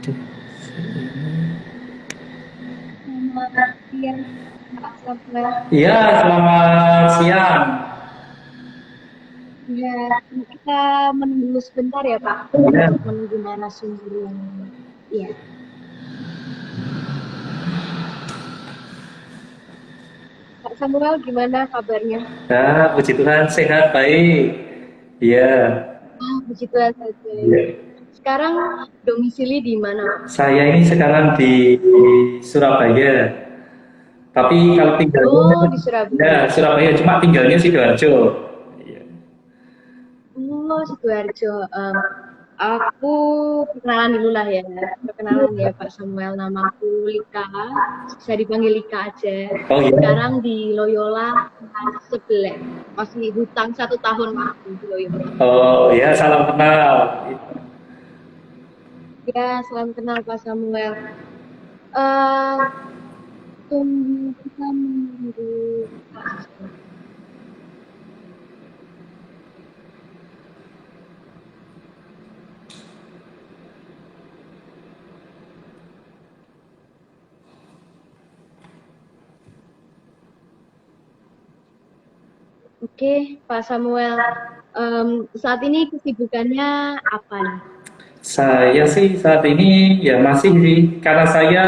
Selamat siang, Pak Samuel. Iya, selamat siang. Ya, kita menunggu sebentar ya, Pak, Ya, untuk menunggu narasumber yang ya. Pak Samuel, gimana kabarnya? ya, puji Tuhan, sehat, baik. Iya, Puji Tuhan saja. iya. Sekarang domisili di mana, Pak? Saya ini sekarang di Surabaya. Tapi kalau tinggalnya, Oh, di ya Surabaya. Surabaya, cuma tinggalnya Sidoarjo. Iya. Oh, Sidoarjo. Aku perkenalan dulu lah ya. Perkenalan ya, Pak Samuel. Namaku Lika. Bisa dipanggil Lika aja. Oh iya. Sekarang di Loyola kelas 11. Masih hutang 1 tahun waktu di Loyola. Oh ya, salam kenal. Ya, salam kenal Pak Samuel. Eh, tunggu kita menunggu Pak Samuel. Oke, Pak Samuel. Saat ini kesibukannya apa nih? Saya sih saat ini ya masih sih, karena saya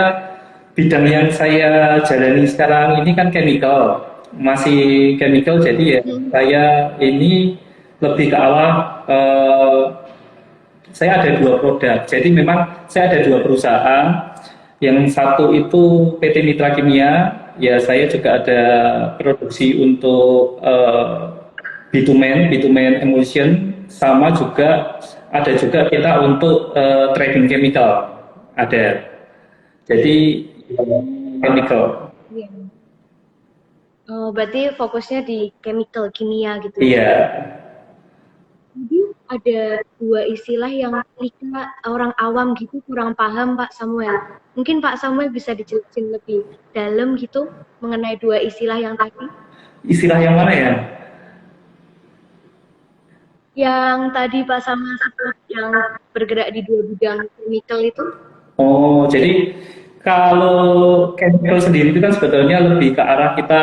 bidang yang saya jalani sekarang ini kan chemical, masih chemical, jadi ya Hmm. saya ini lebih ke arah saya ada dua produk, jadi memang saya ada dua perusahaan. Yang satu itu PT Mitra Kimia, ya saya juga ada produksi untuk bitumen emulsion, sama juga ada juga kita untuk trading chemical, ada. Jadi Hmm. chemical, Iya. Oh, berarti fokusnya di chemical, kimia gitu ya. iya. Jadi ada dua istilah yang kita orang awam gitu kurang paham Pak Samuel. Mungkin Pak Samuel bisa dijelasin lebih dalam gitu mengenai dua istilah yang tadi. Istilah yang mana ya? Yang tadi Pak Samuel sebut yang bergerak di dua bidang chemical itu. Oh, jadi kalau chemical sendiri itu kan sebetulnya lebih ke arah kita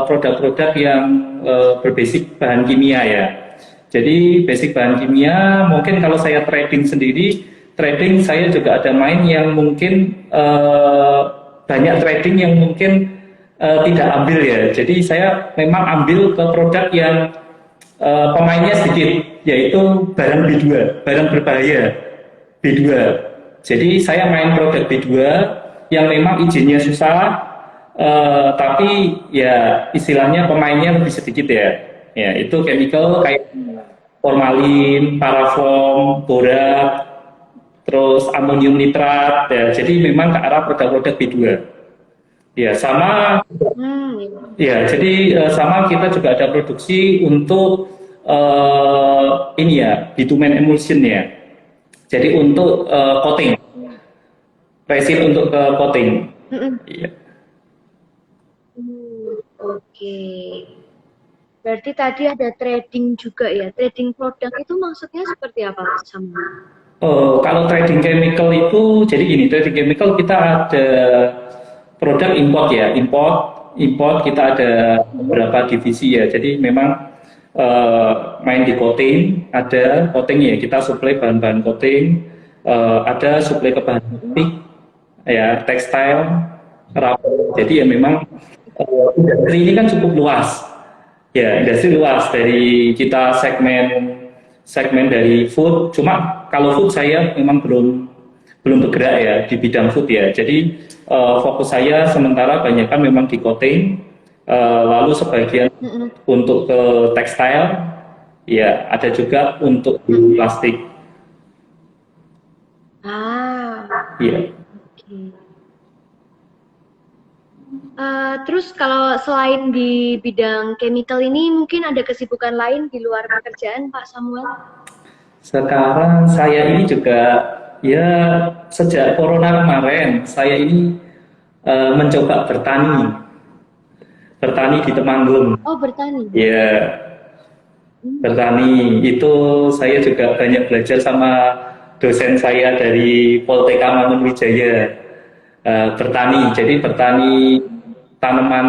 produk-produk yang berbasis bahan kimia ya. Jadi basic bahan kimia, mungkin kalau saya trading sendiri, trading saya juga ada main yang mungkin banyak trading yang mungkin tidak ambil ya. Jadi saya memang ambil ke produk yang pemainnya sedikit, yaitu barang B2, barang berbahaya B2. Jadi saya main produk B2 yang memang izinnya susah, tapi ya istilahnya pemainnya lebih sedikit ya. Ya itu chemical kayak formalin, parafom, borat, terus amonium nitrat. Ya, jadi memang ke arah produk-produk B2. Ya sama. Iya. Ya, jadi sama kita juga ada produksi untuk ini ya, bitumen emulsion ya. Jadi untuk coating, resin untuk coating. Mm-mm. Iya. Oke. Berarti tadi ada trading juga ya. Trading produk itu maksudnya seperti apa Pak Samuel? Kalau trading chemical itu, jadi gini, trading chemical kita ada produk import ya, import kita ada beberapa divisi ya. Jadi memang main di coating, ada coating ya, kita suplai bahan-bahan coating, ada suplai ke bahan Mm-mm. batik, ya, tekstil, rubber. Jadi ya memang industri ini kan cukup luas. Ya, industri luas dari kita segmen segmen dari food. Cuma kalau food saya memang belum belum bergerak ya di bidang food ya. Jadi fokus saya sementara banyak kan memang di coating, lalu sebagian Mm-mm. untuk ke tekstil, ya ada juga untuk di Mm-mm. plastik. Ah, Iya. oke. Terus kalau selain di bidang chemical ini mungkin ada kesibukan lain di luar pekerjaan Pak Samuel? Sekarang saya ini juga ya sejak corona kemarin saya ini mencoba bertani di Temanggung. Oh, bertani. Ya, Hmm. bertani itu saya juga banyak belajar sama dosen saya dari Polteka Mangunwijaya, bertani. Jadi bertani tanaman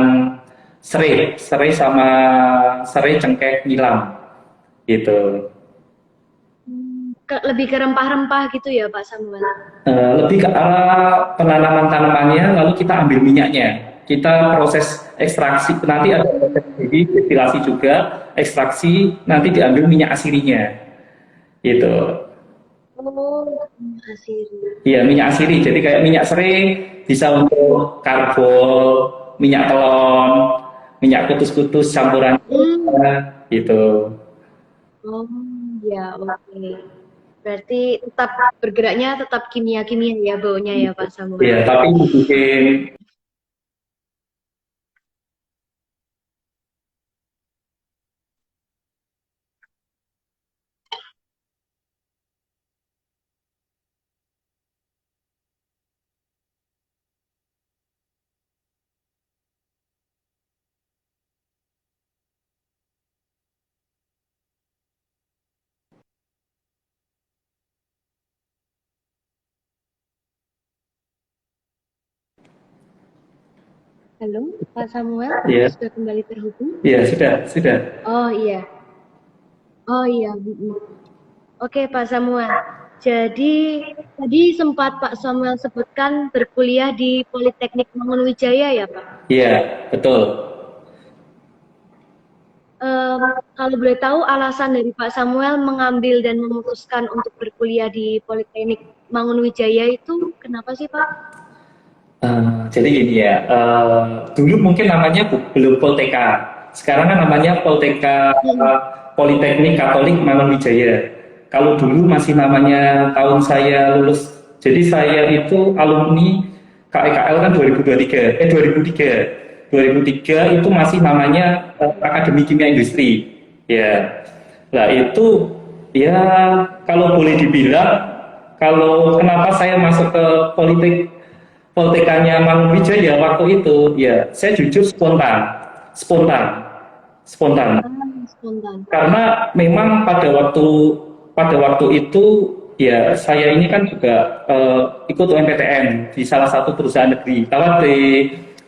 serai sama serai cengkeh nilam gitu. Lebih ke rempah-rempah gitu ya Pak Samuel? Lebih ke arah penanaman tanamannya, lalu kita ambil minyaknya. Kita proses ekstraksi, nanti ada proses destilasi juga, ekstraksi, nanti diambil minyak asirinya. Gitu. Oh, asiri. Iya, minyak asiri. Jadi kayak minyak serai bisa untuk karbol, minyak telon, minyak kutus-kutus campuran Hmm. gitu. Oh, ya oke. Berarti tetap bergeraknya tetap kimia-kimia ya baunya ya Pak Iya, Samuel? tapi dibikin. Halo, Pak Samuel, Iya, sudah kembali terhubung? iya sudah, sudah. Oh iya, oh iya. Mm-mm. Oke Pak Samuel. Jadi tadi sempat Pak Samuel sebutkan berkuliah di Politeknik Mangunwijaya ya Pak? Iya, betul. Em, Kalau boleh tahu alasan dari Pak Samuel mengambil dan memutuskan untuk berkuliah di Politeknik Mangunwijaya itu kenapa sih Pak? Jadi gini ya, dulu mungkin namanya belum Polteka, sekarang kan namanya Polteka Mm. Politeknik Katolik Mangunwijaya. Kalau dulu masih namanya tahun saya lulus, jadi saya itu alumni KEKL kan 2023, 2003. 2003 itu masih namanya Akademi Kimia Industri. Ya, nah itu ya kalau boleh dibilang, kalau kenapa saya masuk ke politik Poltekkanya Mangunwijaya waktu itu, ya saya jujur spontan, spontan, spontan. Ah, spontan. Karena memang pada waktu itu ya saya ini kan juga ikut UMPTN di salah satu perusahaan negeri, tahu di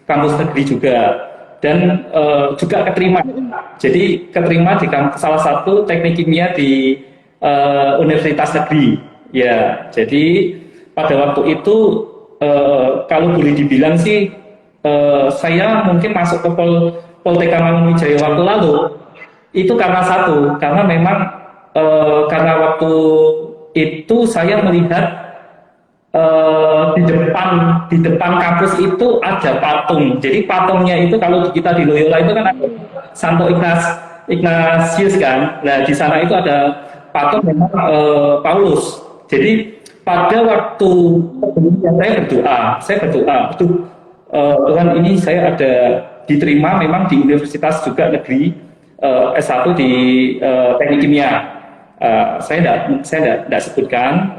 kampus negeri juga, dan juga keterima. Mm-mm. Jadi keterima di salah satu teknik kimia di universitas negeri. Ya, jadi pada waktu itu kalau boleh dibilang sih saya mungkin masuk ke Poltekkad Mangunwijaya waktu lalu itu karena satu, karena memang karena waktu itu saya melihat di depan kampus itu ada patung. Jadi patungnya itu kalau kita di Loyola itu kan ada Santo Ignatius kan. Nah di sana itu ada patung memang Paulus. Jadi pada waktu sebelumnya saya berdoa, Tuhan ini saya ada diterima memang di universitas juga negeri S1 di teknik kimia. Saya tidak sebutkan,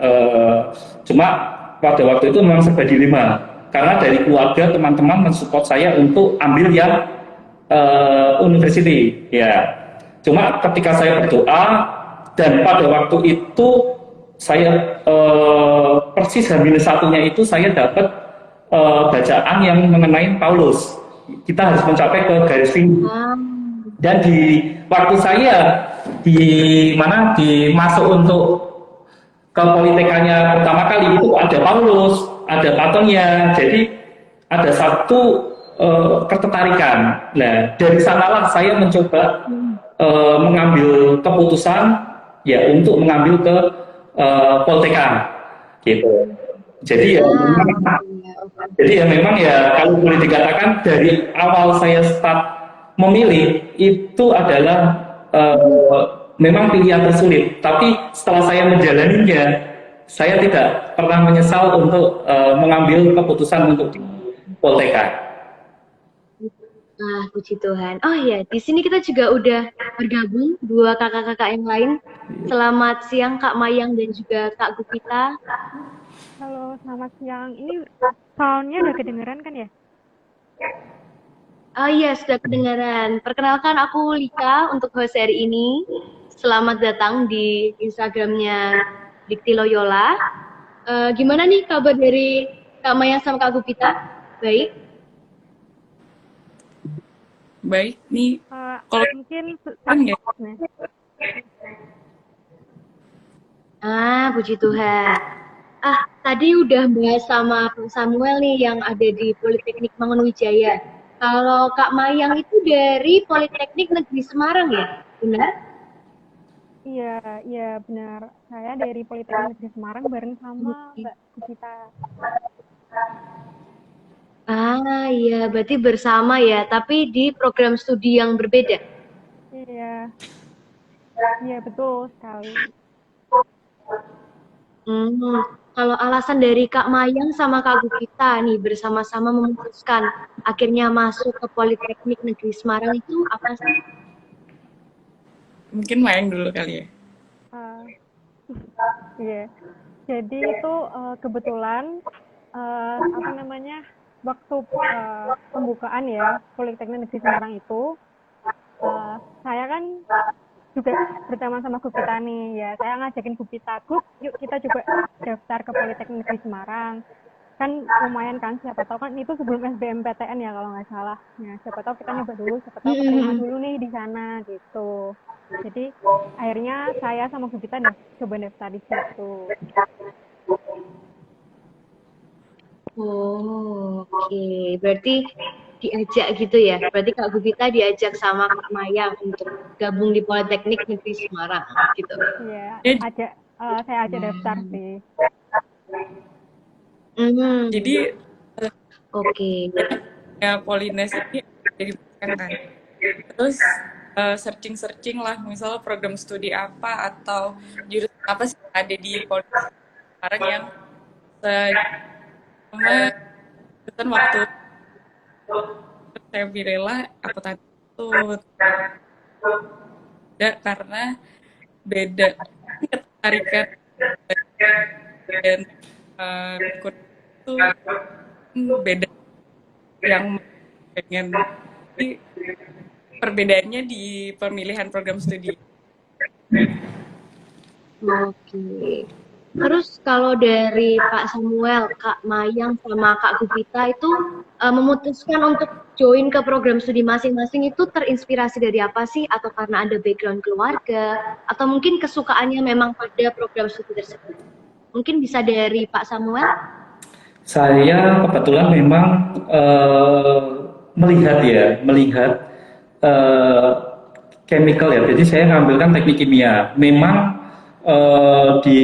cuma pada waktu itu memang serba dilema karena dari keluarga teman-teman mensupport saya untuk ambil yang university ya. Cuma ketika saya berdoa dan pada waktu itu saya persis H-1-nya itu saya dapat bacaan yang mengenai Paulus. Kita harus mencapai ke garis finish. Ah, Dan di waktu saya di dimasuk untuk ke Politekanya pertama kali itu ada Paulus, ada patungnya. Jadi ada satu ketertarikan. Nah, dari sanalah saya mencoba mm. mengambil keputusan ya untuk mengambil ke Polteka gitu. Jadi ya Ah, memang, iya, oke. kalau boleh dikatakan dari awal saya start memilih itu adalah memang pilihan tersulit. Tapi setelah saya menjalaninya, saya tidak pernah menyesal untuk mengambil keputusan untuk di Polteka. Ah, puji Tuhan. Oh iya, di sini kita juga udah bergabung dua kakak-kakak yang lain. Selamat siang Kak Mayang dan juga Kak Gupita. Halo, selamat siang. Ini soundnya udah kedengeran kan ya? Oh iya, sudah kedengaran. Perkenalkan aku Lika untuk host hari ini. Selamat datang di Instagramnya Dikti Loyola. Gimana nih kabar dari Kak Maya sama Kak Gupita? Baik? Baik, nih kalau Mungkin kan ya, Puji Tuhan. Tadi udah bahas sama Pak Samuel nih yang ada di Politeknik Mangunwijaya. Kalau Kak Mayang itu dari Politeknik Negeri Semarang ya? Benar? iya benar. Saya dari Politeknik Negeri Semarang bareng sama Mbak Gupita. Iya, berarti bersama ya, tapi di program studi yang berbeda. Iya, iya betul sekali. Kalau alasan dari Kak Mayang sama Kak Gupita nih bersama-sama memutuskan akhirnya masuk ke Politeknik Negeri Semarang itu apa sih? mungkin main dulu kali ya. Uh, iya. Jadi itu kebetulan apa namanya waktu pembukaan ya Politeknik Negeri Semarang itu saya kan juga berteman sama Gupita nih ya, saya ngajakin Gupita, Gup, yuk kita juga daftar ke Politeknik Negeri Semarang, kan lumayan kan, siapa tahu kan itu sebelum SBMPTN ya kalau nggak salah, nah siapa tahu kita nyoba dulu, siapa tahu keterima dulu nih di sana gitu. Jadi akhirnya saya sama Gupita coba daftar di situ. Oke. Berarti diajak gitu ya. Berarti Kak Gupita diajak sama Kak Mayang untuk gabung di Politeknik Negeri Semarang gitu. Iya, saya ajak daftar sih. Jadi Oke. ya Polines ini jadi kan. Terus searching lah, misalnya program studi apa atau jurusan apa sih yang ada di Polines sekarang yang sama jurusan waktu saya pilihlah akuntansi itu karena beda ketertarikan dan itu beda yang pengen perbedaannya di pemilihan program studi. Oke. Terus kalau dari Pak Samuel, Kak Mayang sama Kak Gupita itu memutuskan untuk join ke program studi masing-masing itu terinspirasi dari apa sih? Atau karena ada background keluarga? Atau mungkin kesukaannya memang pada program studi tersebut? Mungkin bisa dari Pak Samuel? Saya kebetulan memang melihat chemical ya. Jadi saya ngambilkan teknik kimia. Memang di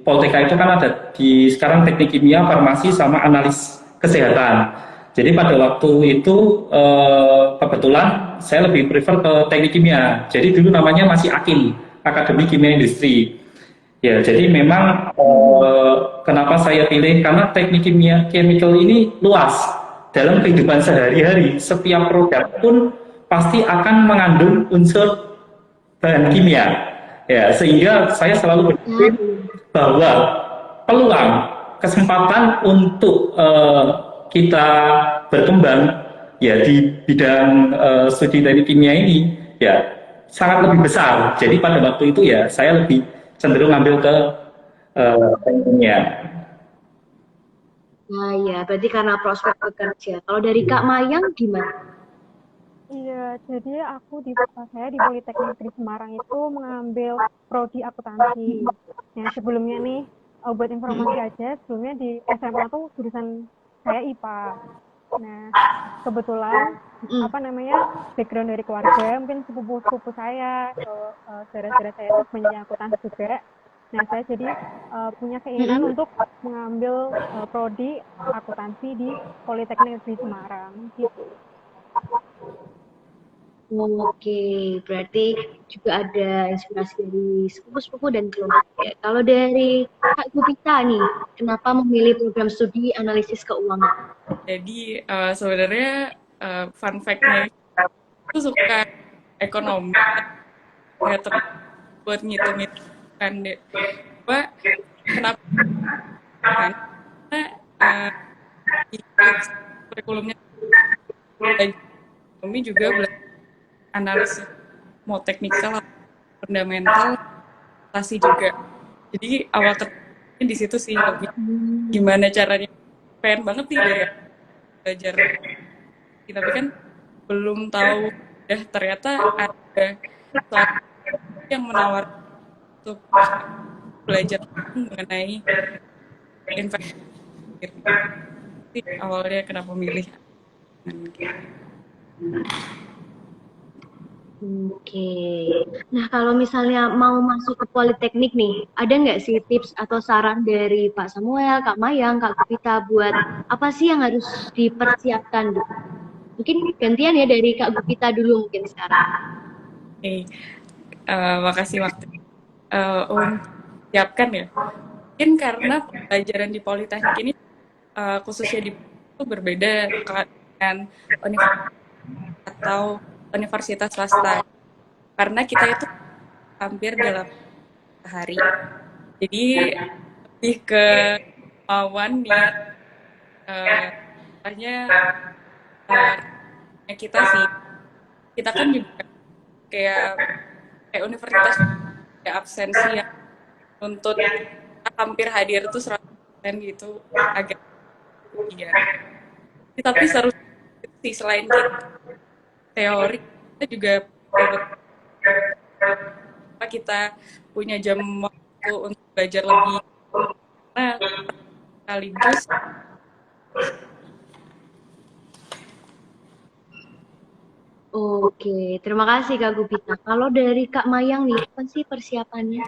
Poltek itu kan ada sekarang teknik kimia, farmasi sama analis kesehatan. Jadi pada waktu itu kebetulan saya lebih prefer ke teknik kimia. Jadi dulu namanya masih AKIN, Akademi Kimia Industri. Ya, jadi memang kenapa saya pilih, karena teknik kimia chemical ini luas dalam kehidupan sehari-hari. Setiap produk pun pasti akan mengandung unsur bahan kimia. Ya, sehingga saya selalu berpikir bahwa peluang kesempatan untuk kita berkembang ya di bidang studi teknik kimia ini ya sangat lebih besar. Jadi pada waktu itu ya saya lebih cenderung ambil ke teknik kimia. Nah ya, berarti karena prospek bekerja. Kalau dari Kak Mayang gimana? Iya, jadi saya di Politeknik Negeri Semarang itu mengambil prodi akuntansi. Nah, sebelumnya nih, buat informasi aja, sebelumnya di SMA tuh jurusan saya IPA. Nah, kebetulan background dari keluarga, mungkin sepupu-sepupu saya atau saudara-saudara saya itu banyak yang akuntansi juga. Nah, saya jadi punya keinginan untuk mengambil prodi akuntansi di Politeknik Negeri Semarang gitu. Oke, berarti juga ada inspirasi dari sepupu-sepupu dan keluarga. Kalau dari Kak Gupita nih, kenapa memilih program studi analisis keuangan? Jadi sebenarnya fun fact-nya itu suka ekonomi, nggak buat ngitung-ngitung kan deh. Kenapa? Karena di kurikulumnya ekonomi juga belajar analisis mau teknikal, fundamental, pasti juga. Jadi awal ketemunya di situ sih, lebih gimana caranya, pengen banget nih dari belajar, tapi kan belum tahu ternyata ada sesuatu yang menawar untuk belajar mengenai investasi. Awalnya kenapa milih. Oke. Nah, kalau misalnya mau masuk ke Politeknik nih, ada nggak sih tips atau saran dari Pak Samuel, Kak Mayang, Kak Gupita buat apa sih yang harus dipersiapkan gitu? Mungkin gantian ya dari Kak Gupita dulu mungkin sekarang. Oke, makasih waktu untuk siapkan ya. Mungkin karena pelajaran di Politeknik ini khususnya di itu berbeda dengan universitas atau universitas swasta, karena kita itu hampir dalam sehari, jadi lebih ke kemauan niat hanya kita sih, kita kan juga kayak universitas kayak absensi yang untuk hampir hadir tuh 100% gitu, agak iya. Tapi seru sih, selain teori, kita juga kita punya jam waktu untuk belajar lebih, nah sekaligus Oke, terima kasih Kak Gupita. Kalau dari Kak Mayang nih, apa sih persiapannya?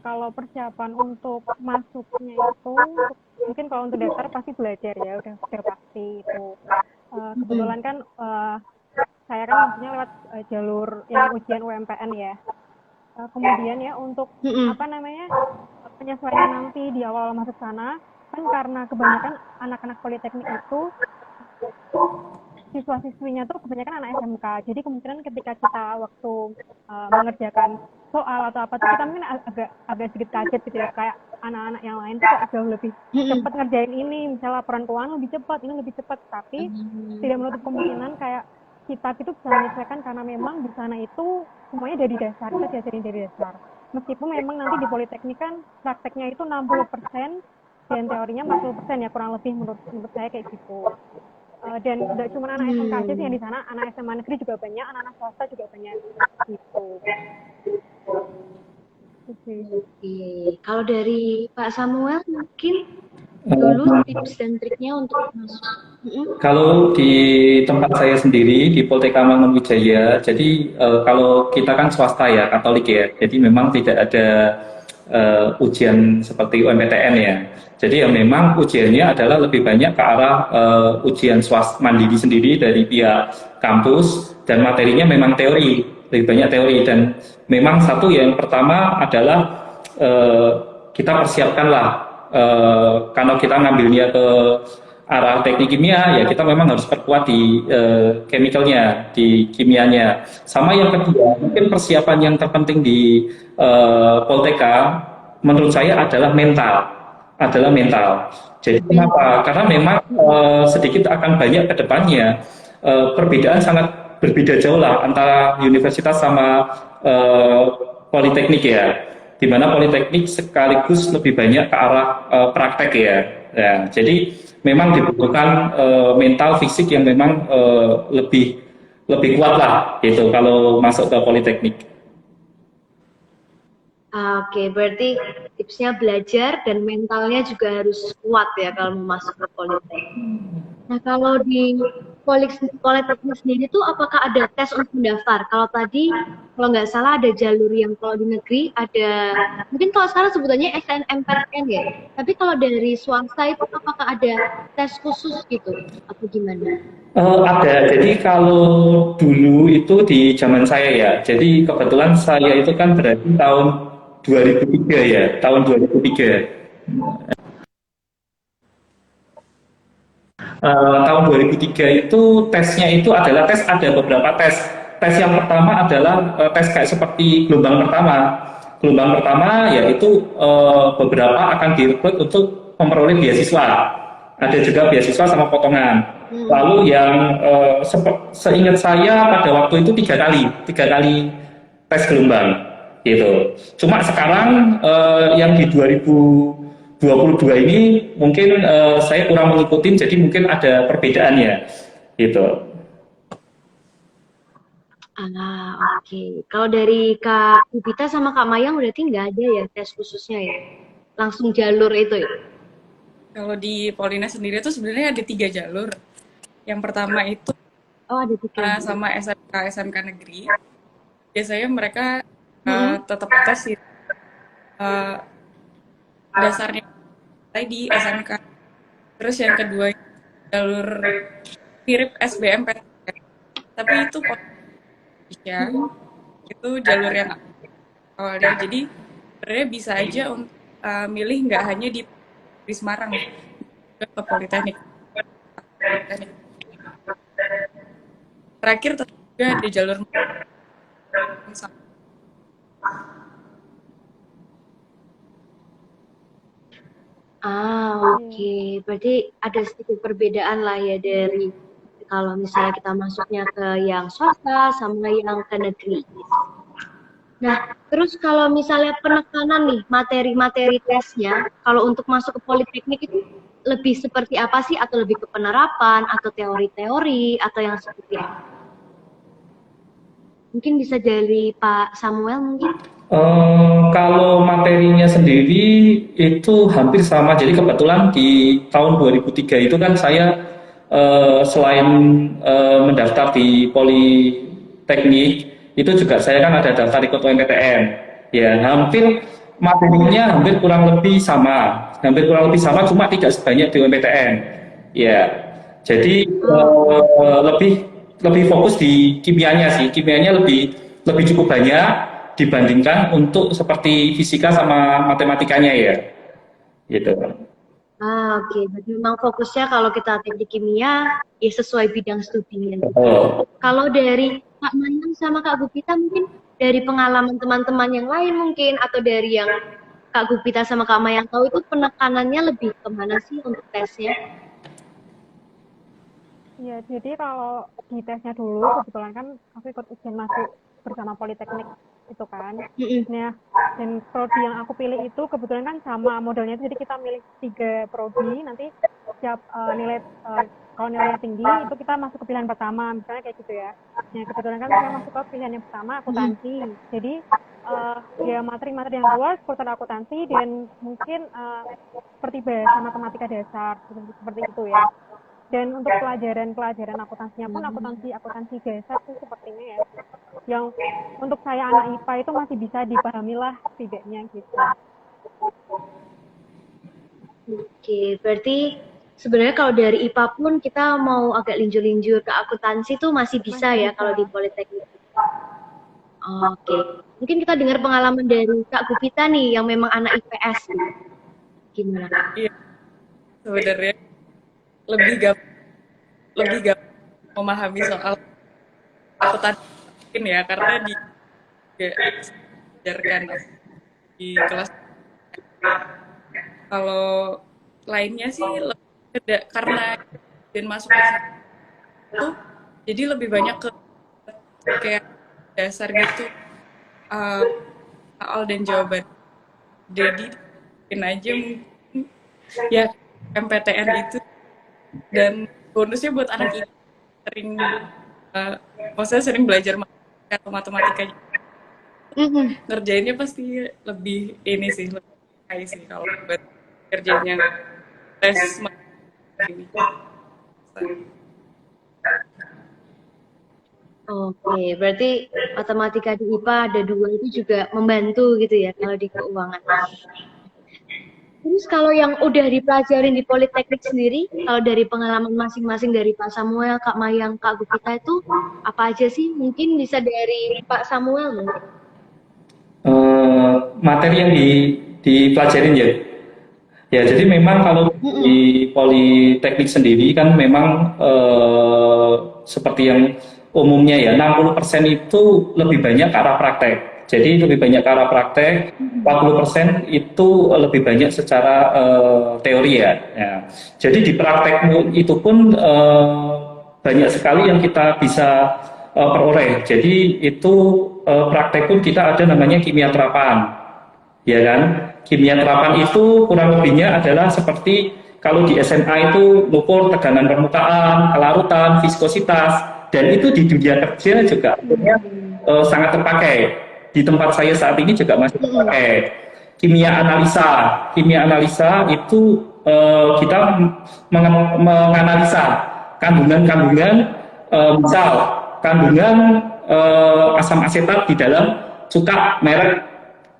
Kalau persiapan untuk masuknya itu, mungkin kalau untuk daftar pasti belajar ya, udah pasti itu. Kebetulan kan saya kan maksudnya lewat jalur yang ujian UMPN ya. Kemudian ya untuk apa namanya penyesuaian nanti di awal masuk sana, kan karena kebanyakan anak-anak politeknik itu siswa-siswinya tuh kebanyakan anak SMK. Jadi kemungkinan ketika kita waktu mengerjakan soal atau apa tuh kita mungkin agak sedikit kaget gitu ya, kayak anak-anak yang lain tuh kok jauh lebih cepat ngerjain ini, misalnya laporan keuangan lebih cepat, ini lebih cepat, tapi tidak menutup kemungkinan kayak kita itu bisa menyesuaikan karena memang di sana itu semuanya dari dasar, kita diajarin dari dasar. Meskipun memang nanti di Politeknik kan prakteknya itu 60% dan teorinya 40% ya, kurang lebih menurut saya kayak gitu. Dan tidak cuma anak SMK aja sih yang di sana, anak SMA negeri juga banyak, anak-anak swasta juga banyak gitu. Oke, kalau dari Pak Samuel mungkin dulu tips dan triknya untuk masuk. Kalau di tempat saya sendiri di Poltekkes Mangunwijaya, jadi kalau kita kan swasta ya, Katolik ya, jadi memang tidak ada ujian seperti UMPTN ya. Jadi ya memang ujiannya adalah lebih banyak ke arah ujian swasta mandiri sendiri dari pihak kampus, dan materinya memang teori, lebih banyak teori. Dan memang satu yang pertama adalah kita persiapkanlah kalau kita ngambilnya ke arah teknik kimia, ya kita memang harus perkuat di chemicalnya, di kimianya. Sama yang kedua, mungkin persiapan yang terpenting di Poltekkes menurut saya adalah mental. Jadi kenapa? Karena memang sedikit akan banyak ke depannya perbedaan sangat berbeda jauh lah antara universitas sama Politeknik ya, di mana Politeknik sekaligus lebih banyak ke arah praktek ya. Ya, jadi memang dibutuhkan mental fisik yang memang lebih kuat lah gitu kalau masuk ke Politeknik. Oke, berarti tipsnya belajar dan mentalnya juga harus kuat ya kalau mau masuk ke Politeknik. Nah, kalau di Politeknik sendiri tuh apakah ada tes untuk mendaftar? Kalau tadi, kalau nggak salah ada jalur yang kalau di negeri ada, mungkin kalau sekarang sebutannya SNMPTN ya. Tapi kalau dari swasta itu apakah ada tes khusus gitu? Atau gimana? Ada, jadi kalau dulu itu di zaman saya ya, jadi kebetulan saya itu kan berarti tahun 2003 ya, tahun 2003. Tahun 2003 itu tesnya itu adalah ada beberapa tes. Tes yang pertama adalah tes kayak seperti gelombang pertama. Gelombang pertama yaitu beberapa akan direkrut untuk memperoleh beasiswa. Ada juga beasiswa sama potongan. Lalu yang seingat saya pada waktu itu tiga kali tes gelombang. gitu. Cuma sekarang yang di 2022 ini mungkin saya kurang mengikuti, jadi mungkin ada perbedaannya gitu. Oke. Kalau dari Kak Pupita sama Kak Mayang berarti nggak ada ya tes khususnya ya? Langsung jalur itu ya? Kalau di Polines sendiri tuh sebenarnya ada 3 jalur. Yang pertama itu Oh, ada 3. sama SMK negeri. Biasanya mereka tetap tes uh, dasarnya di SMK. Terus yang kedua jalur mirip SBMPTN, tapi itu ya itu jalur yang awalnya. Jadi sebenarnya bisa aja untuk milih nggak hanya di Semarang, ke Politeknik. Terakhir juga ada jalur Oke. Berarti ada sedikit perbedaan lah ya dari kalau misalnya kita masuknya ke yang swasta sama yang ke negeri. Nah, terus kalau misalnya penekanan nih materi-materi tesnya, kalau untuk masuk ke Politeknik itu lebih seperti apa sih? Atau lebih ke penerapan, atau teori-teori, atau yang seperti apa? Mungkin bisa dari Pak Samuel mungkin? Kalau materinya sendiri itu hampir sama. Jadi kebetulan di tahun 2003 itu kan saya selain mendaftar di Politeknik, itu juga saya kan ada daftar ikut UMPTN. Ya, materinya hampir kurang lebih sama. Cuma tidak sebanyak di UMPTN. Ya, jadi lebih fokus di kimianya sih. Kimianya lebih cukup banyak dibandingkan untuk seperti fisika sama matematikanya ya, gitu. Oke. Berarti memang fokusnya kalau kita teknik kimia, ya sesuai bidang studinya. Kalau dari Kak Mayang sama Kak Gupita mungkin dari pengalaman teman-teman yang lain mungkin, atau dari yang Kak Gupita sama Kak Mayang tahu itu penekanannya lebih kemana sih untuk tesnya? Ya, jadi kalau di tesnya dulu, kebetulan kan aku ikut ujian masuk bersama Politeknik itu kan. Nah, dan prodi yang aku pilih itu kebetulan kan sama modelnya, jadi kita milih 3 prodi, nanti setiap kalau nilainya tinggi itu kita masuk ke pilihan pertama, misalnya kayak gitu ya. Nah, kebetulan kan saya masuk ke pilihan yang pertama akuntansi. Jadi ya materi-materi yang keluar seputar akuntansi dan mungkin seperti bahasa matematika dasar seperti itu ya. Dan untuk pelajaran akuntansinya pun akuntansi dasar sih sepertinya ya. Yang untuk saya anak IPA itu masih bisa dipahami lah setidaknya gitu. Oke, berarti sebenarnya kalau dari IPA pun kita mau agak linjur-linjur ke akuntansi tuh masih bisa ya kalau di Politeknik. Oke, mungkin kita dengar pengalaman dari Kak Gupita nih yang memang anak IPS. Gimana? Iya, sebenarnya lebih gampang memahami soal akuntansi ya, karena diajarkan di kelas. Kalau lainnya sih karena dan masuk ke itu, jadi lebih banyak ke kayak dasar gitu, soal dan jawaban. Jadi mungkin aja ya MPTN itu, dan bonusnya buat anak ini sering belajar matematika, ngerjainnya pasti lebih ini sih, lebih high sih kalau buat kerjanya tes ini. Oke, berarti matematika di IPA ada 2 itu juga membantu gitu ya kalau di keuangan. Terus kalau yang udah dipelajarin di Politeknik sendiri, kalau dari pengalaman masing-masing dari Pak Samuel, Kak Mayang, Kak Gupita itu apa aja sih? Mungkin bisa dari Pak Samuel mungkin. Materi yang dipelajarin ya. Ya, jadi memang kalau di Politeknik sendiri kan memang seperti yang umumnya ya, 60% itu lebih banyak ke arah praktek. Jadi lebih banyak ke arah praktek, 40% itu lebih banyak secara teori ya. Jadi di praktekmu itu pun banyak sekali yang kita bisa peroleh. Jadi itu praktek pun kita ada namanya kimia terapan, ya kan? Kimia terapan itu kurang lebihnya adalah seperti kalau di SMA itu mengukur tekanan permukaan, kelarutan, viskositas, dan itu di dunia kerja juga akhirnya sangat terpakai. Di tempat saya saat ini juga masih terpakai. Kimia analisa itu kita menganalisa kandungan-kandungan, misal kandungan asam asetat di dalam cuka merek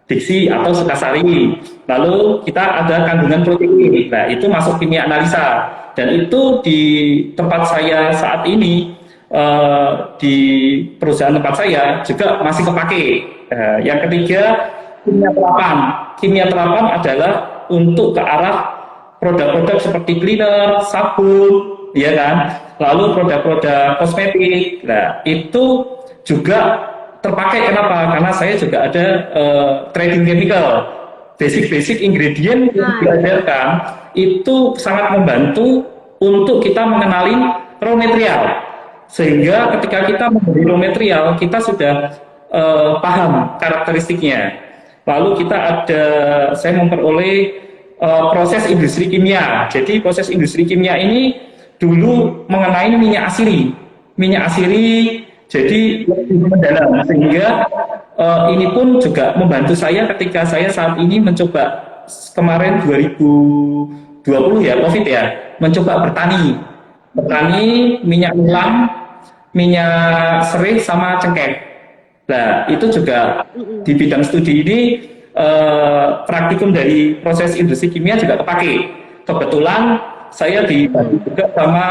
Diksi atau Sukasari. Lalu kita ada kandungan protein. Nah, itu masuk kimia analisa. Dan itu di tempat saya saat ini, di perusahaan tempat saya juga masih kepake. Yang ketiga, kimia terapan. Kimia terapan adalah untuk ke arah produk-produk seperti cleaner, sabun, ya kan? Lalu produk-produk kosmetik. Nah, itu juga terpakai. Kenapa? Karena saya juga ada trading chemical, basic ingredient yang diajarkan itu sangat membantu untuk kita mengenali raw material, sehingga ketika kita membeli raw material kita sudah paham karakteristiknya. Lalu saya memperoleh proses industri kimia. Jadi proses industri kimia ini dulu mengenai minyak asiri. Jadi lebih mendalam, sehingga ini pun juga membantu saya ketika saya saat ini mencoba kemarin 2020 ya, COVID ya, mencoba bertani minyak nilam, minyak sereh sama cengkeh. Nah, itu juga di bidang studi ini praktikum dari proses industri kimia juga kepake. Kebetulan saya dibantu juga sama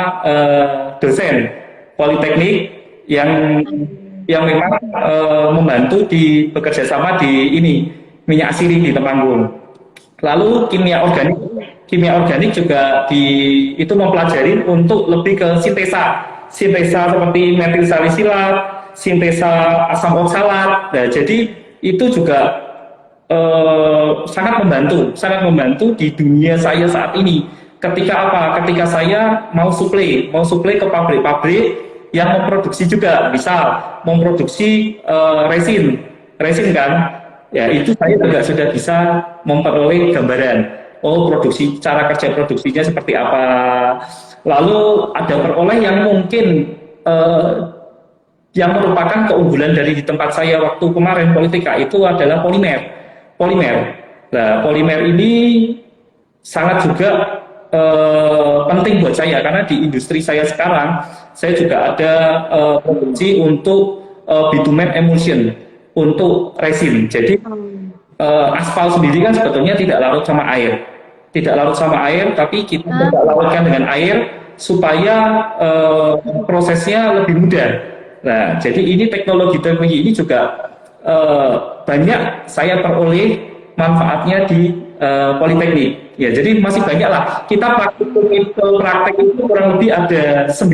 dosen politeknik yang memang membantu bekerja sama di minyak asiri di Temanggung. Lalu kimia organik juga itu mempelajari untuk lebih ke sintesa seperti metil salisilat, sintesa asam oksalat. Nah, jadi itu juga sangat membantu di dunia saya saat ini. Ketika saya mau suplai ke pabrik-pabrik yang memproduksi juga, misal memproduksi resin kan, ya itu saya juga sudah bisa memperoleh gambaran, cara kerja produksinya seperti apa. Lalu ada peroleh yang mungkin yang merupakan keunggulan dari di tempat saya waktu kemarin Politika itu adalah polimer. Nah, polimer ini sangat juga penting buat saya, karena di industri saya sekarang saya juga ada produksi untuk bitumen emulsion untuk resin. Jadi aspal sendiri kan sebetulnya tidak larut sama air, tapi kita coba larutkan dengan air supaya prosesnya lebih mudah. Nah, jadi ini teknologi ini juga banyak saya peroleh manfaatnya di Politeknik. Ya, jadi masih banyak lah. Kita praktek itu kurang lebih ada 9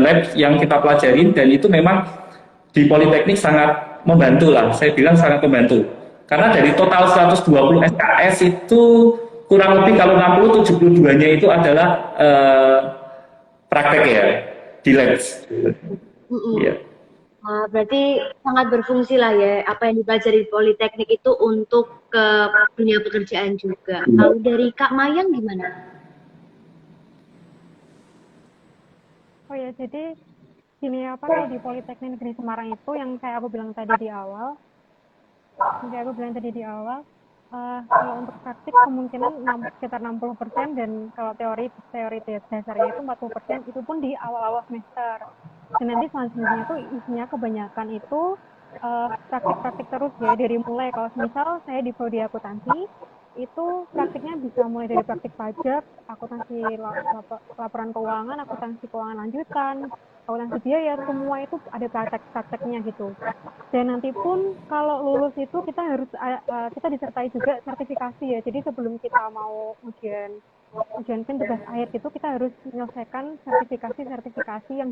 lab yang kita pelajarin, dan itu memang di Politeknik sangat membantu lah. Saya bilang sangat membantu. Karena dari total 120 SKS itu kurang lebih kalau 60-72-nya itu adalah praktek ya di lab. Ya. Berarti sangat berfungsi lah ya apa yang dipelajari di Politeknik itu untuk ke dunia pekerjaan juga. Kalau dari Kak Mayang gimana? Oh ya, jadi gini kalau di Politeknik Negeri Semarang itu yang kayak aku bilang tadi di awal, kalau untuk praktik kemungkinan sekitar 60%, dan kalau teori dasarnya itu 40%, itu pun di awal-awal semester. Dan nanti selanjutnya itu isinya kebanyakan itu praktik-praktik terus ya, dari mulai kalau misal saya di prodi akuntansi itu praktiknya bisa mulai dari praktik pajak, akuntansi laporan keuangan, akuntansi keuangan lanjutan, akuntansi biaya, semua itu ada prakteknya gitu. Dan nanti pun kalau lulus itu kita disertai juga sertifikasi ya. Jadi sebelum kita mau ujian tugas akhir itu kita harus menyelesaikan sertifikasi yang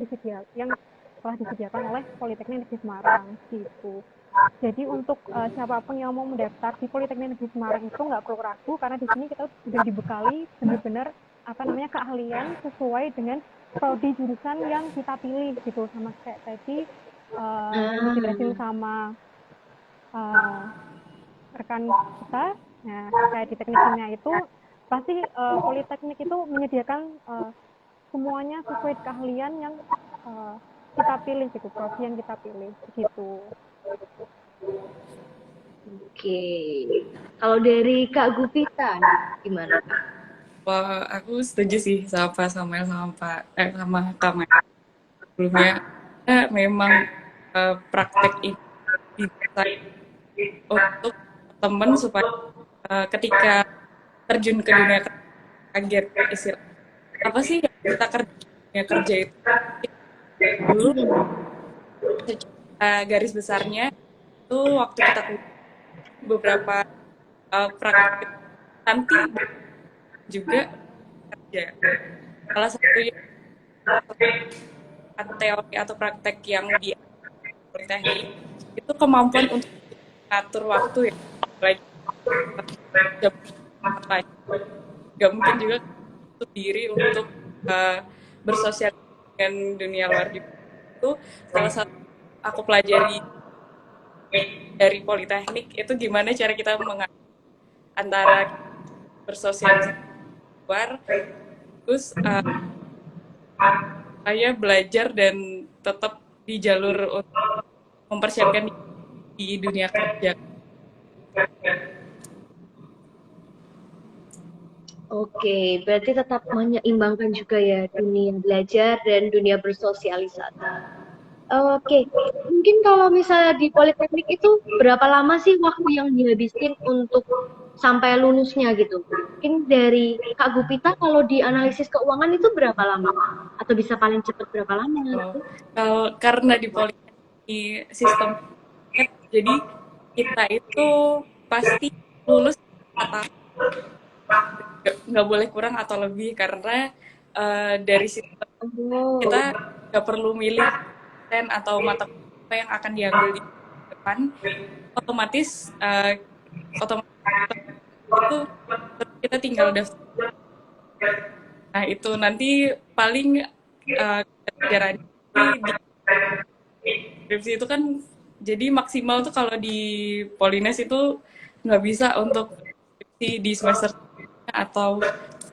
telah disediakan oleh Politeknik Negeri Semarang gitu. Jadi untuk siapapun yang mau mendaftar di Politeknik Negeri Semarang itu nggak perlu ragu, karena di sini kita sudah dibekali benar-benar keahlian sesuai dengan prodi jurusan yang kita pilih gitu, sama kayak tadi yang dijelasin sama rekan kita. Nah, kayak di teknik kimia itu pasti politeknik itu menyediakan semuanya sesuai keahlian yang kita pilih gitu, prodi yang kita pilih gitu. Oke. Kalau dari Kak Gupita, gimana Kak? Wah, aku setuju sih sama Pak Samuel sama Kak Maya sebelumnya. Memang praktek ini didesain untuk teman supaya ketika terjun ke dunia kerja kaget istilah apa sih yang kita kerja dunia kerja itu dulu secara garis besarnya itu waktu kita kuliah beberapa praktek nanti juga kerja. Salah satunya teori atau praktek yang di Politeknik itu kemampuan untuk mengatur waktu ya, lagi jam apa nggak mungkin juga untuk diri untuk bersosial dengan dunia luar juga. Itu salah satu aku pelajari dari Politeknik itu gimana cara kita mengatur antara bersosialisasi luar terus saya belajar dan tetap di jalur untuk mempersiapkan di dunia kerja. Oke, berarti tetap menyeimbangkan juga ya dunia belajar dan dunia bersosialisasi. Oke, mungkin kalau misalnya di Politeknik itu berapa lama sih waktu yang dihabisin untuk sampai lulusnya gitu? Mungkin dari Kak Gupita kalau di analisis keuangan itu berapa lama? Atau bisa paling cepat berapa lama gitu? Kalau karena di Politeknik sistem jadi kita itu pasti lulus atau nggak boleh kurang atau lebih karena dari sistem kita nggak perlu milih atau mata kuliah apa yang akan diambil di depan, otomatis itu kita tinggal daftar. Nah itu nanti paling pelajaran di skripsi itu kan jadi maksimal tuh kalau di Polines itu nggak bisa untuk skripsi di semester atau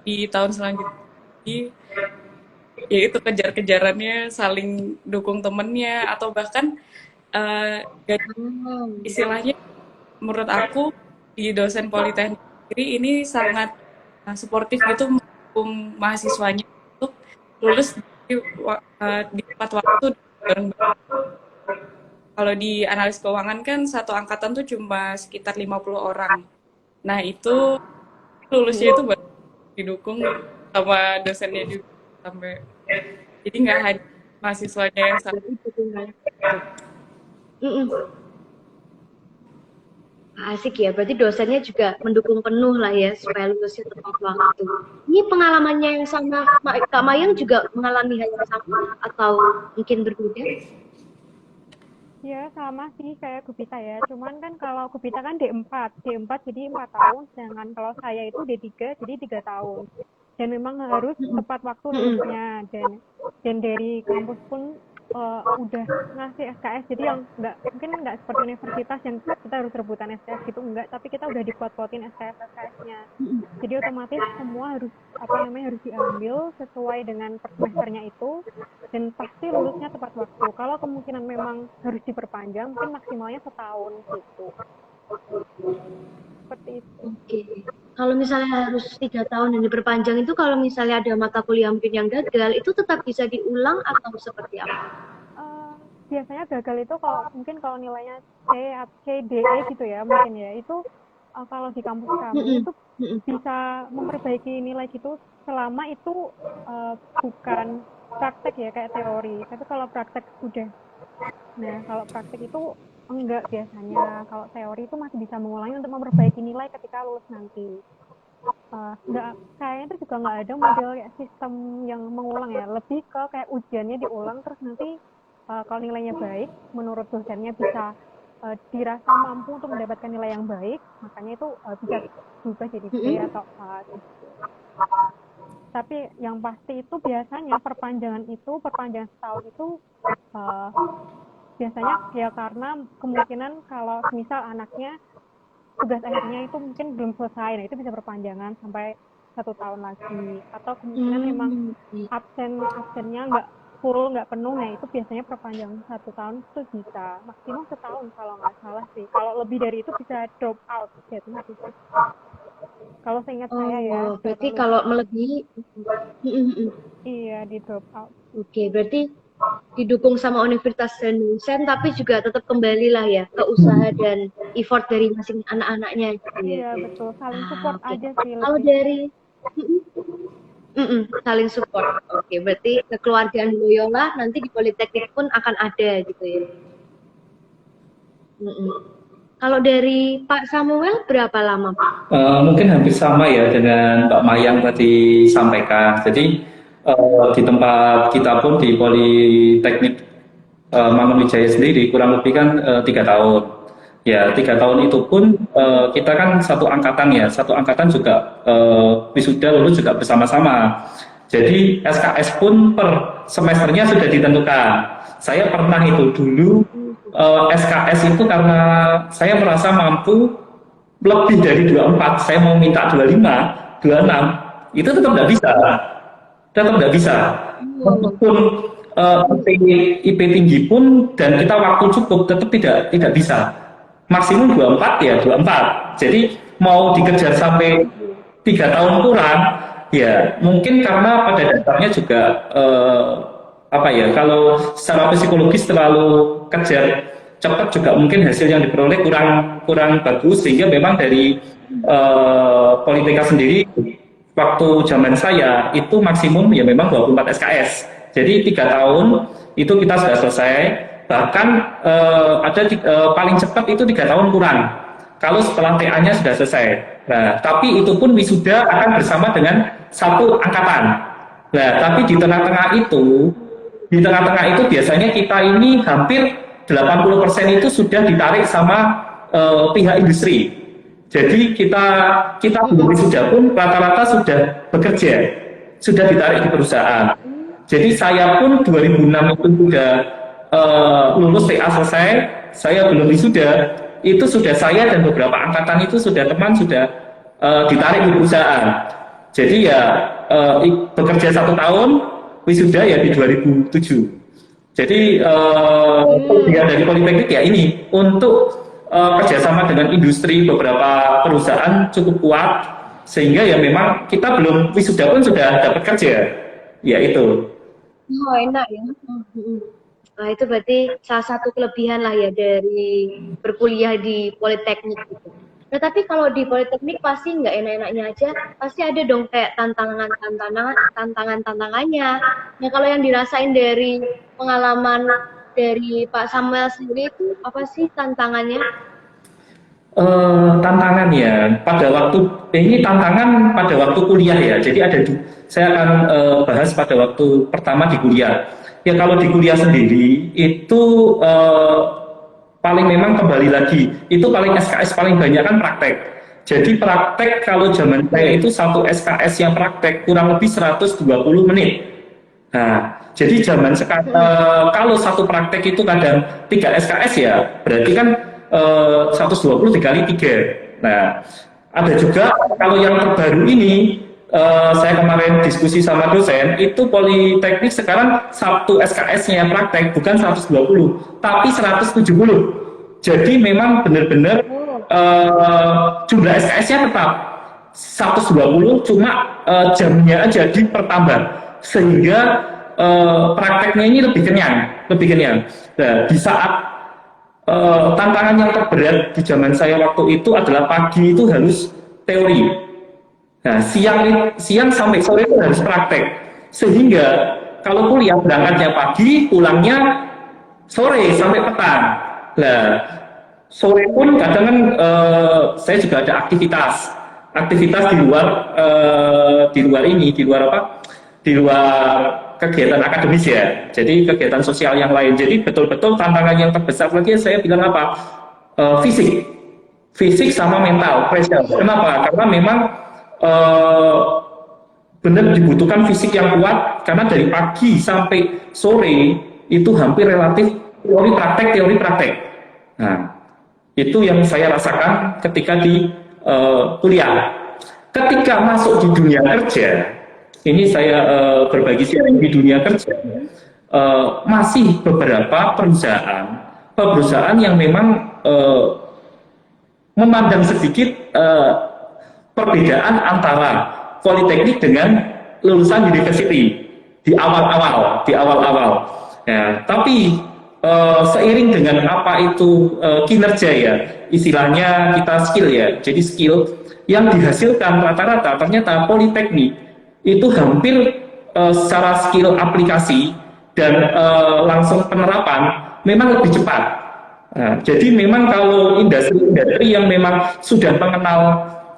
di tahun selanjutnya. Jadi, ya itu kejar-kejarannya saling dukung temennya atau bahkan istilahnya menurut aku di dosen Politeknik sendiri ini sangat suportif gitu mendukung mahasiswanya untuk lulus di tepat waktu bareng-bareng. Kalau di analis keuangan kan satu angkatan tuh cuma sekitar 50 orang. Nah itu lulusnya itu baru didukung sama dosennya juga sampai jadi nggak hanya mahasiswanya yang sama. Asik ya, berarti dosennya juga mendukung penuh lah ya supaya lulusnya tepat waktu. Ini pengalamannya yang sama, Kak Mayang juga mengalami hal yang sama atau mungkin berbeda? Ya, sama sih kayak Gupita ya. Cuman kan kalau Gupita kan D4 jadi 4 tahun, sedangkan kalau saya itu D3 jadi 3 tahun. Dan memang harus tepat waktu lulusnya, dan dari kampus pun udah ngasih SKS, jadi yang mungkin nggak seperti universitas yang kita harus rebutan SKS gitu, enggak, tapi kita udah dikuat-kuatin SKS-nya. Jadi otomatis semua harus harus diambil sesuai dengan per semesternya itu, dan pasti lulusnya tepat waktu. Kalau kemungkinan memang harus diperpanjang, mungkin maksimalnya setahun gitu. Seperti itu. Oke. Kalau misalnya harus 3 tahun dan diperpanjang itu, kalau misalnya ada mata kuliah mungkin yang gagal, itu tetap bisa diulang atau seperti apa? Biasanya gagal itu kalau nilainya C, D, E gitu ya mungkin ya, itu kalau di kampus kami itu bisa memperbaiki nilai gitu selama itu bukan praktek ya kayak teori, tapi kalau praktek udah. Nah kalau praktek itu enggak, biasanya kalau teori itu masih bisa mengulangi untuk memperbaiki nilai ketika lulus nanti. Kayaknya itu juga nggak ada model kayak sistem yang mengulang ya, lebih ke kayak ujiannya diulang terus nanti kalau nilainya baik menurut dosennya bisa dirasa mampu untuk mendapatkan nilai yang baik, makanya itu bisa berubah jadi B atau A gitu. Tapi yang pasti itu biasanya perpanjangan setahun itu biasanya ya karena kemungkinan kalau misal anaknya tugas akhirnya itu mungkin belum selesai, nah itu bisa perpanjangan sampai 1 tahun lagi, atau kemungkinan memang absennya nggak full, nggak penuh, nah itu biasanya perpanjangan 1 tahun itu bisa maksimum setahun kalau nggak salah sih. Kalau lebih dari itu bisa drop out jadinya gitu. Kalau seingat saya ya. Berarti kalau melebihi, iya di drop out. Oke, berarti didukung sama universitas dan dosen, tapi juga tetap kembali lah ya ke usaha dan effort dari masing anak-anaknya. Gitu Iya betul, saling support aja sih. Kalau dari saling support, oke, berarti kekeluargaan Loyola nanti di Politeknik pun akan ada gitu ya. Kalau dari Pak Samuel berapa lama, Pak? Mungkin hampir sama ya dengan Mbak Mayang tadi sampaikan. Jadi di tempat kita pun di Politeknik Mangunwijaya sendiri kurang lebih kan 3 tahun. Ya 3 tahun itu pun kita kan satu angkatan ya, satu angkatan juga wisuda lulus juga bersama-sama. Jadi SKS pun per semesternya sudah ditentukan. Saya pernah itu dulu SKS itu karena saya merasa mampu lebih dari 24, saya mau minta 25, 26, itu tetap nggak bisa. Meskipun IP tinggi pun dan kita waktu cukup tetap tidak bisa. Maksimum 24 ya 24. Jadi mau dikejar sampai 3 tahun kurang, ya mungkin karena pada dasarnya juga kalau secara psikologis terlalu kejar cepat juga mungkin hasil yang diperoleh kurang bagus, sehingga memang dari Politika sendiri waktu zaman saya itu maksimum ya memang 24 SKS. Jadi 3 tahun itu kita sudah selesai, bahkan ada paling cepat itu 3 tahun kurang kalau setelah TA-nya sudah selesai. Nah, tapi itu pun wisuda akan bersama dengan satu angkatan. Nah, tapi di tengah-tengah itu biasanya kita ini hampir 80% itu sudah ditarik sama pihak industri. Jadi kita belum wisuda pun rata-rata sudah bekerja, sudah ditarik di perusahaan. Jadi saya pun 2006 itu sudah lulus TA selesai, saya belum wisuda, itu sudah saya dan beberapa angkatan itu sudah ditarik di perusahaan. Jadi ya bekerja 1 tahun, wisuda ya di 2007. Jadi kelebihan dari Politeknik ya ini untuk kerjasama dengan industri beberapa perusahaan cukup kuat, sehingga ya memang kita belum wisuda pun sudah dapat kerja, ya itu. Oh enak ya. Nah itu berarti salah satu kelebihan lah ya dari berkuliah di Politeknik gitu. Nah tapi kalau di Politeknik pasti nggak enak-enaknya aja, pasti ada dong kayak tantangannya. Nah kalau yang dirasain dari pengalaman dari Pak Samuel sendiri itu apa sih tantangannya? Tantangan ya pada waktu tantangan pada waktu kuliah ya. Jadi saya akan bahas pada waktu pertama di kuliah. Ya kalau di kuliah sendiri itu paling memang kembali lagi itu paling SKS paling banyak kan praktek. Jadi praktek kalau zaman saya itu satu SKS yang praktek kurang lebih 120 menit. Nah, jadi zaman sekarang kalau satu praktek itu kadang 3 SKS ya, berarti kan 120 dikali 3. Nah, ada juga kalau yang terbaru ini saya kemarin diskusi sama dosen, itu Politeknik sekarang satu SKS-nya yang praktek bukan 120, tapi 170. Jadi memang benar-benar jumlah SKS-nya tetap 120, cuma jamnya aja dipertambah sehingga prakteknya ini lebih kenyang. Nah, di saat tantangan yang terberat di zaman saya waktu itu adalah pagi itu harus teori. Nah, siang sampai sore itu harus praktek. Sehingga kalau kuliah berangkatnya pagi, pulangnya sore sampai petang. Nah, sore pun kadang kan saya juga ada aktivitas di luar kegiatan akademis ya. Jadi kegiatan sosial yang lain. Jadi betul-betul tantangan yang terbesar lagi saya bilang apa? Fisik sama mental, pressure. Kenapa? Karena memang benar dibutuhkan fisik yang kuat karena dari pagi sampai sore itu hampir relatif teori praktek. Nah, itu yang saya rasakan ketika di kuliah. Ketika masuk di dunia kerja, ini saya berbagi sharing di dunia kerja, masih beberapa perusahaan yang memang memandang sedikit perbedaan antara politeknik dengan lulusan university di awal-awal. Ya, tapi seiring dengan apa itu kinerja ya, istilahnya kita skill ya. Jadi skill yang dihasilkan rata-rata ternyata politeknik itu hampir secara skill aplikasi dan langsung penerapan memang lebih cepat. Nah, jadi memang kalau industri yang memang sudah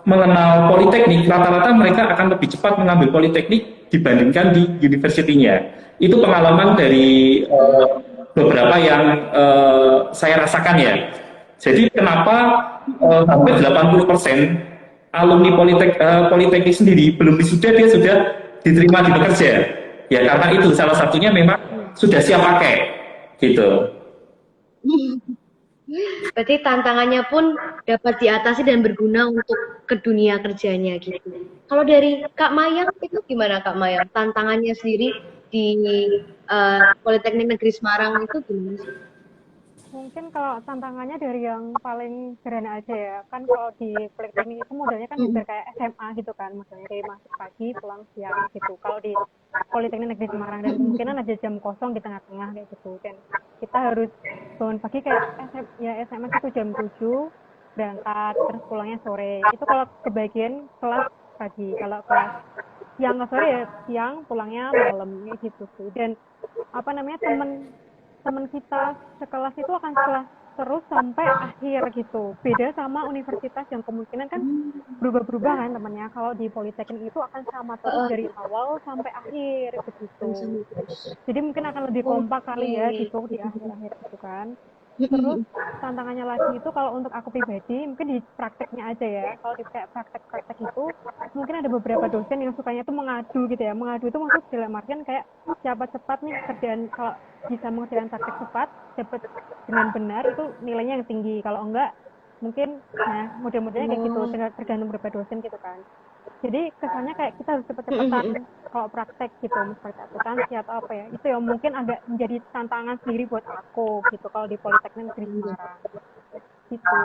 mengenal politeknik, rata-rata mereka akan lebih cepat mengambil politeknik dibandingkan di universitinya. Itu pengalaman dari beberapa yang saya rasakan ya. Jadi kenapa hampir 80% alumni politeknik sendiri belum wisuda dia sudah diterima di bekerja. Ya karena itu salah satunya memang sudah siap pakai gitu. Berarti tantangannya pun dapat diatasi dan berguna untuk ke dunia kerjanya gitu. Kalau dari Kak Mayang itu gimana Kak Mayang? Tantangannya sendiri di Politeknik Negeri Semarang itu gimana sih? Mungkin kalau tantangannya dari yang paling sederhana aja ya, kan kalau di Politeknik itu modelnya kan hampir kayak SMA gitu kan, modelnya dari masuk pagi pulang siang gitu. Kalau di Politeknik Negeri Semarang dan kemungkinan ada jam kosong di tengah-tengah kayak gitu, dan kita harus bangun pagi kayak SMA itu jam 7 berangkat, terus pulangnya sore. Itu kalau kebagian kelas pagi, kalau kelas siang ke sore ya siang, pulangnya malam gitu sih. Dan apa namanya, teman kita sekelas itu akan sekelas terus sampai akhir gitu. Beda sama universitas yang kemungkinan kan berubah-berubah kan temannya. Kalau di Politeknik itu akan sama terus dari awal sampai akhir begitu. Jadi mungkin akan lebih kompak kali ya gitu di akhir-akhir gitu kan. Terus tantangannya lagi itu kalau untuk aku pribadi mungkin di prakteknya aja ya. Kalau di kayak praktek-praktek itu mungkin ada beberapa dosen yang sukanya tuh mengadu gitu ya. Mengadu itu maksud dalam artian kayak siapa cepat nih kerjaan, kalau bisa mengerjakan praktek cepat, dapat dengan benar itu nilainya yang tinggi. Kalau enggak mungkin nah model-modelnya kayak gitu, tergantung beberapa dosen gitu kan. Jadi kesannya kayak kita harus cepet-cepetan kalau praktek gitu, seperti akuntansi atau apa ya, itu yang mungkin agak menjadi tantangan sendiri buat aku gitu kalau di Politeknik Negeri Semarang gitu.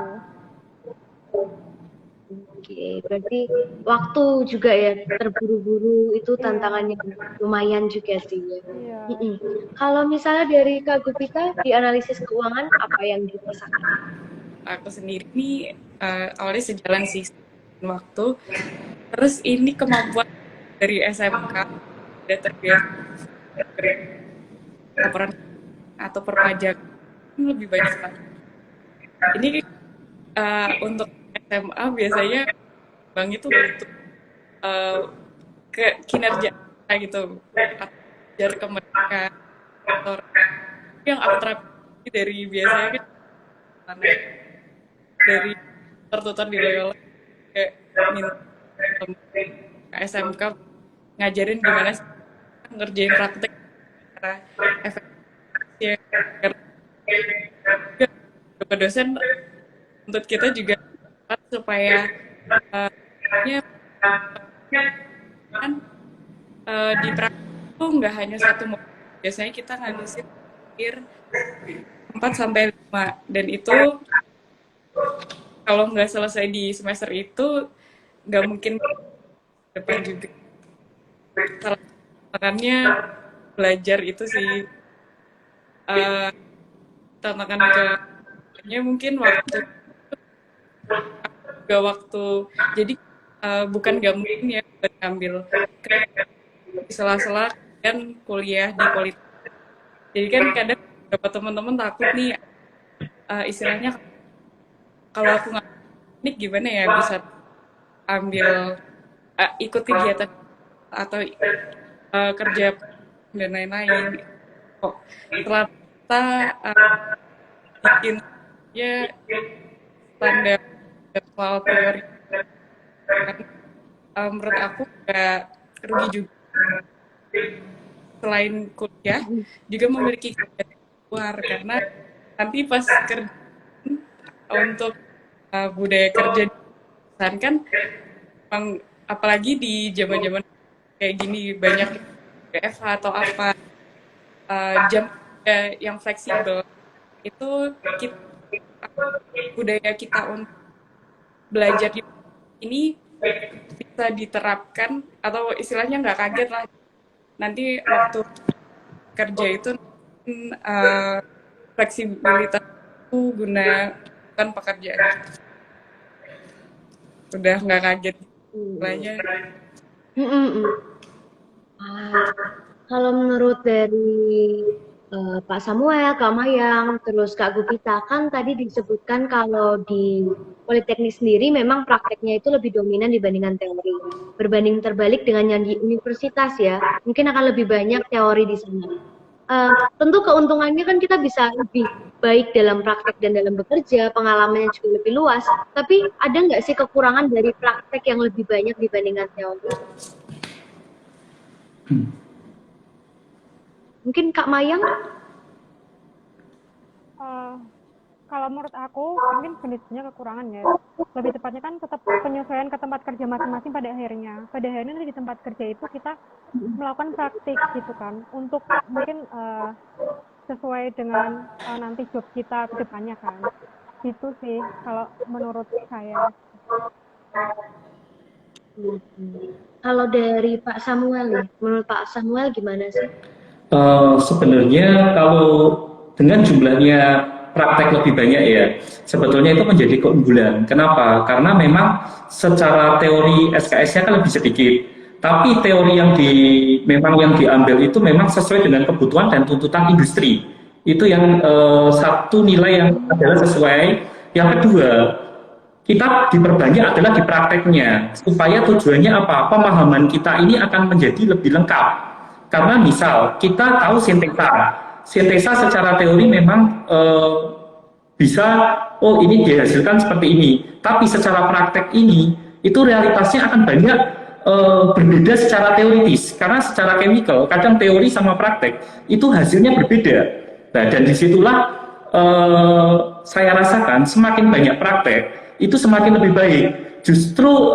Oke, berarti waktu juga ya, terburu-buru itu tantangannya lumayan juga sih ya. Iya. Kalau misalnya dari Kak Gupika di analisis keuangan apa yang dirasakan? Aku sendiri nih awalnya sejalan sih waktu. Terus ini kemampuan dari SMK udah terbiasa laporan atau perpajak lebih banyak lagi. Ini untuk SMA biasanya bang itu butuh ke kinerja gitu, ajar ke mereka atau yang aku terapkan dari biasanya kan dari tutor di Loyola kayak minta SMK ngajarin gimana sih ngerjain praktek secara efektif ke dosen untuk kita juga supaya kan di praktek itu nggak hanya satu modul, biasanya kita ngabisin 4-5 dan itu kalau nggak selesai di semester itu nggak mungkin depan juga. Tantangannya belajar itu sih tantangan ke mungkin waktu jadi bukan nggak mungkin ya ngambil di sela-sela dan kuliah di politik. Jadi kan kadang beberapa teman-teman takut nih istilahnya kalau aku nggak teknik gimana ya bisa ambil ikut kegiatan atau kerja dan lain-lain. Kok ternyata bikin ya standar soal teori. Menurut aku nggak rugi juga. Selain kuliah juga memiliki kegiatan luar, karena nanti pas kerja untuk budaya kerja di perusahaan kan apalagi di zaman-zaman kayak gini banyak WFH atau apa, jam yang fleksibel itu budaya kita untuk belajar di ini bisa diterapkan, atau istilahnya nggak kaget lah nanti waktu kerja itu fleksibilitas itu guna pekerjaan, udah nggak kaget istilahnya. Kalau menurut dari Pak Samuel, Kak Mayang, terus Kak Gupita, kan tadi disebutkan kalau di Politeknik sendiri memang prakteknya itu lebih dominan dibandingkan teori. Berbanding terbalik dengan yang di universitas ya, mungkin akan lebih banyak teori di sana. Tentu keuntungannya kan kita bisa lebih baik dalam praktek dan dalam bekerja, pengalamannya juga lebih luas. Tapi ada nggak sih kekurangan dari praktek yang lebih banyak dibandingkan teori? Mungkin Kak Mayang? Kalau menurut aku, mungkin jenisnya kekurangan ya. Lebih tepatnya kan tetap penyesuaian ke tempat kerja masing-masing pada akhirnya. Pada akhirnya di tempat kerja itu kita melakukan praktik gitu kan. Untuk mungkin sesuai dengan nanti job kita ke depannya kan. Itu sih kalau menurut saya. Kalau dari Pak Samuel nih, menurut Pak Samuel gimana sih? Sebenarnya kalau dengan jumlahnya praktek lebih banyak ya, sebetulnya itu menjadi keunggulan. Kenapa? Karena memang secara teori SKS-nya kan lebih sedikit, tapi teori yang yang diambil itu memang sesuai dengan kebutuhan dan tuntutan industri. Itu yang satu nilai yang adalah sesuai. Yang kedua, kita diperbanyak adalah di prakteknya, supaya tujuannya apa? Pemahaman kita ini akan menjadi lebih lengkap. Karena misal kita tahu sintesa secara teori memang bisa, oh ini dihasilkan seperti ini. Tapi secara praktek ini, itu realitasnya akan banyak berbeda secara teoritis. Karena secara chemical, kadang teori sama praktek itu hasilnya berbeda. Nah, dan disitulah saya rasakan semakin banyak praktek, itu semakin lebih baik. Justru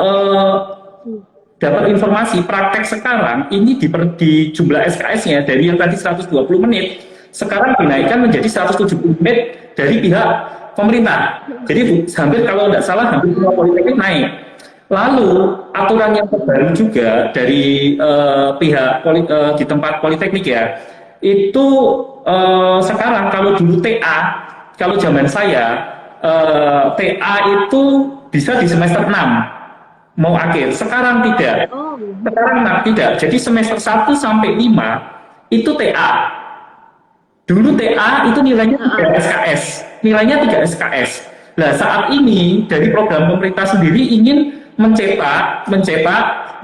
dapat informasi praktek sekarang ini di jumlah SKS-nya dari yang tadi 120 menit sekarang dinaikkan menjadi 170 menit dari pihak pemerintah. Jadi hampir kalau tidak salah hampir semua politeknik naik. Lalu aturan yang terbaru juga dari pihak di tempat politeknik ya, itu sekarang kalau dulu TA, kalau zaman saya TA itu bisa di semester 6 mau akhir, sekarang tidak. Sekarang tidak. Jadi semester 1 sampai 5 itu TA. Dulu TA itu nilainya 3 SKS. Nilainya 3 SKS. Nah, saat ini dari program pemerintah sendiri ingin mencetak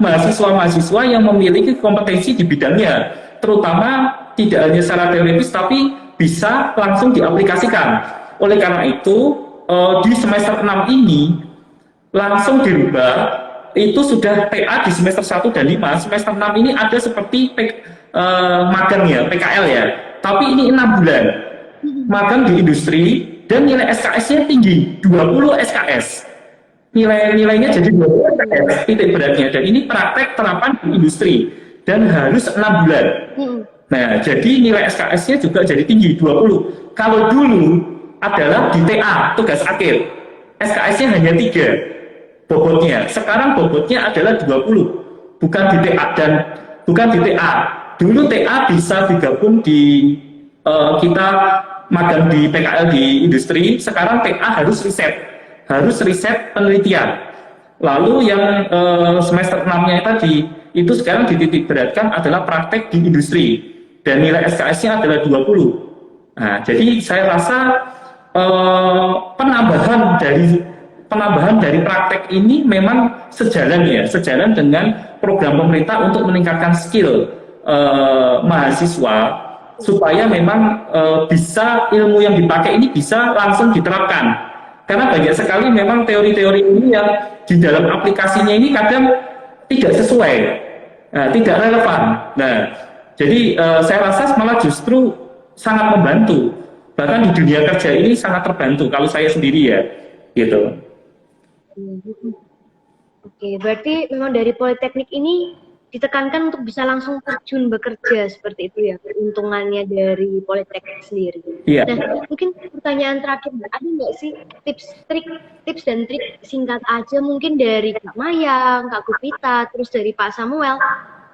mahasiswa-mahasiswa yang memiliki kompetensi di bidangnya, terutama tidak hanya secara teoritis tapi bisa langsung diaplikasikan. Oleh karena itu, di semester 6 ini langsung dirubah. Itu sudah TA di semester 1 dan 5, semester 6 ini ada seperti magang ya, PKL ya, tapi ini 6 bulan magang di industri dan nilai SKS-nya tinggi, 20 SKS nilainya jadi 20 SKS, titik beratnya, dan ini praktek terapan di industri dan harus 6 bulan. Nah, jadi nilai SKS-nya juga jadi tinggi, 20. Kalau dulu adalah di TA, tugas akhir, SKS-nya hanya 3 bobotnya. Sekarang bobotnya adalah 20, bukan di TA dan bukan di TA. Dulu TA bisa digabung di kita magang di PKL di industri, sekarang TA harus riset penelitian. Lalu yang semester 6-nya tadi itu sekarang dititik beratkan adalah praktek di industri dan nilai SKS-nya adalah 20. Nah, jadi saya rasa penambahan dari praktek ini memang sejalan dengan program pemerintah untuk meningkatkan skill mahasiswa supaya memang bisa ilmu yang dipakai ini bisa langsung diterapkan. Karena banyak sekali memang teori-teori ini yang di dalam aplikasinya ini kadang tidak sesuai. tidak relevan. Nah, jadi saya rasa malah justru sangat membantu. Bahkan di dunia kerja ini sangat terbantu kalau saya sendiri ya, gitu. Oke, berarti memang dari Politeknik ini ditekankan untuk bisa langsung terjun bekerja seperti itu ya, keuntungannya dari Politeknik sendiri. Iya. Nah, mungkin pertanyaan terakhir, ada nggak sih tips dan trik singkat aja mungkin dari Kak Mayang, Kak Gupita, terus dari Pak Samuel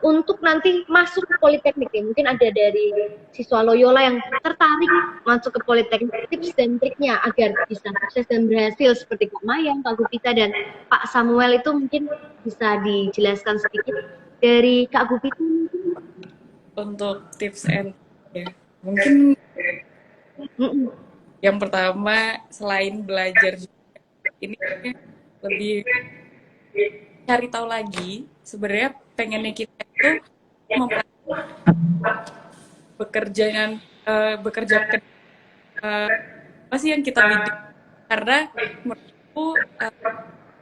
untuk nanti masuk ke Politeknik ya? Mungkin ada dari siswa Loyola yang tertarik masuk ke Politeknik, tips dan triknya agar bisa sukses dan berhasil seperti Kak Mayang, Kak Gupita, dan Pak Samuel itu mungkin bisa dijelaskan sedikit dari Kak Gupita mungkin. Untuk tips and ya, mungkin yang pertama selain belajar ini lebih cari tahu lagi sebenarnya pengennya kita itu bekerja apa sih yang kita bidik, karena menurutku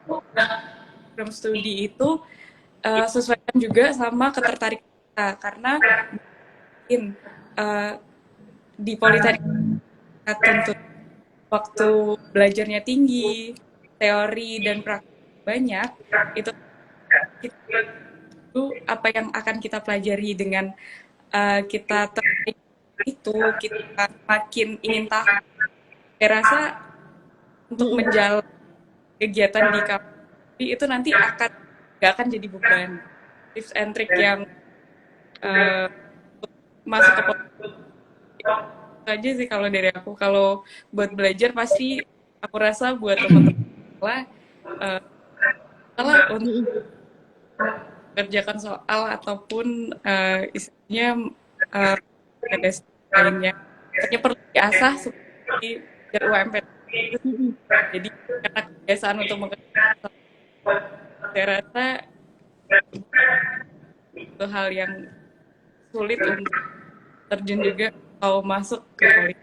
program studi itu sesuaikan juga sama ketertarikan kita, karena mungkin di Politeknik tentu waktu belajarnya tinggi, teori dan praktik banyak, itu apa yang akan kita pelajari dengan kita tertarik itu, kita makin ingin tahu. Saya rasa untuk menjalani kegiatan di kampus itu nanti nggak akan jadi beban. Tips and trick yang masuk ke aja sih kalau dari aku. Kalau buat belajar pasti aku rasa buat teman-teman salah untuk kerjakan soal ataupun istilahnya lainnya. Hanya perlu diasah seperti belajar UMP. Jadi karena kebiasaan untuk mengerjakan soal, saya rasa itu hal yang sulit untuk terjun juga atau masuk ke politik.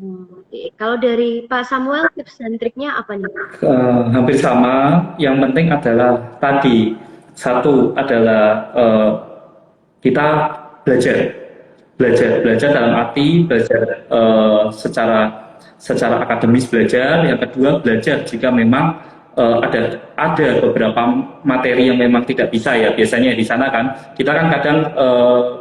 Oke. Kalau dari Pak Samuel, tips dan triknya apa nih? Hampir sama. Yang penting adalah tadi, satu adalah kita belajar dalam arti belajar secara akademis belajar. Yang kedua, belajar jika memang ada beberapa materi yang memang tidak bisa ya, biasanya di sana kan kita kan kadang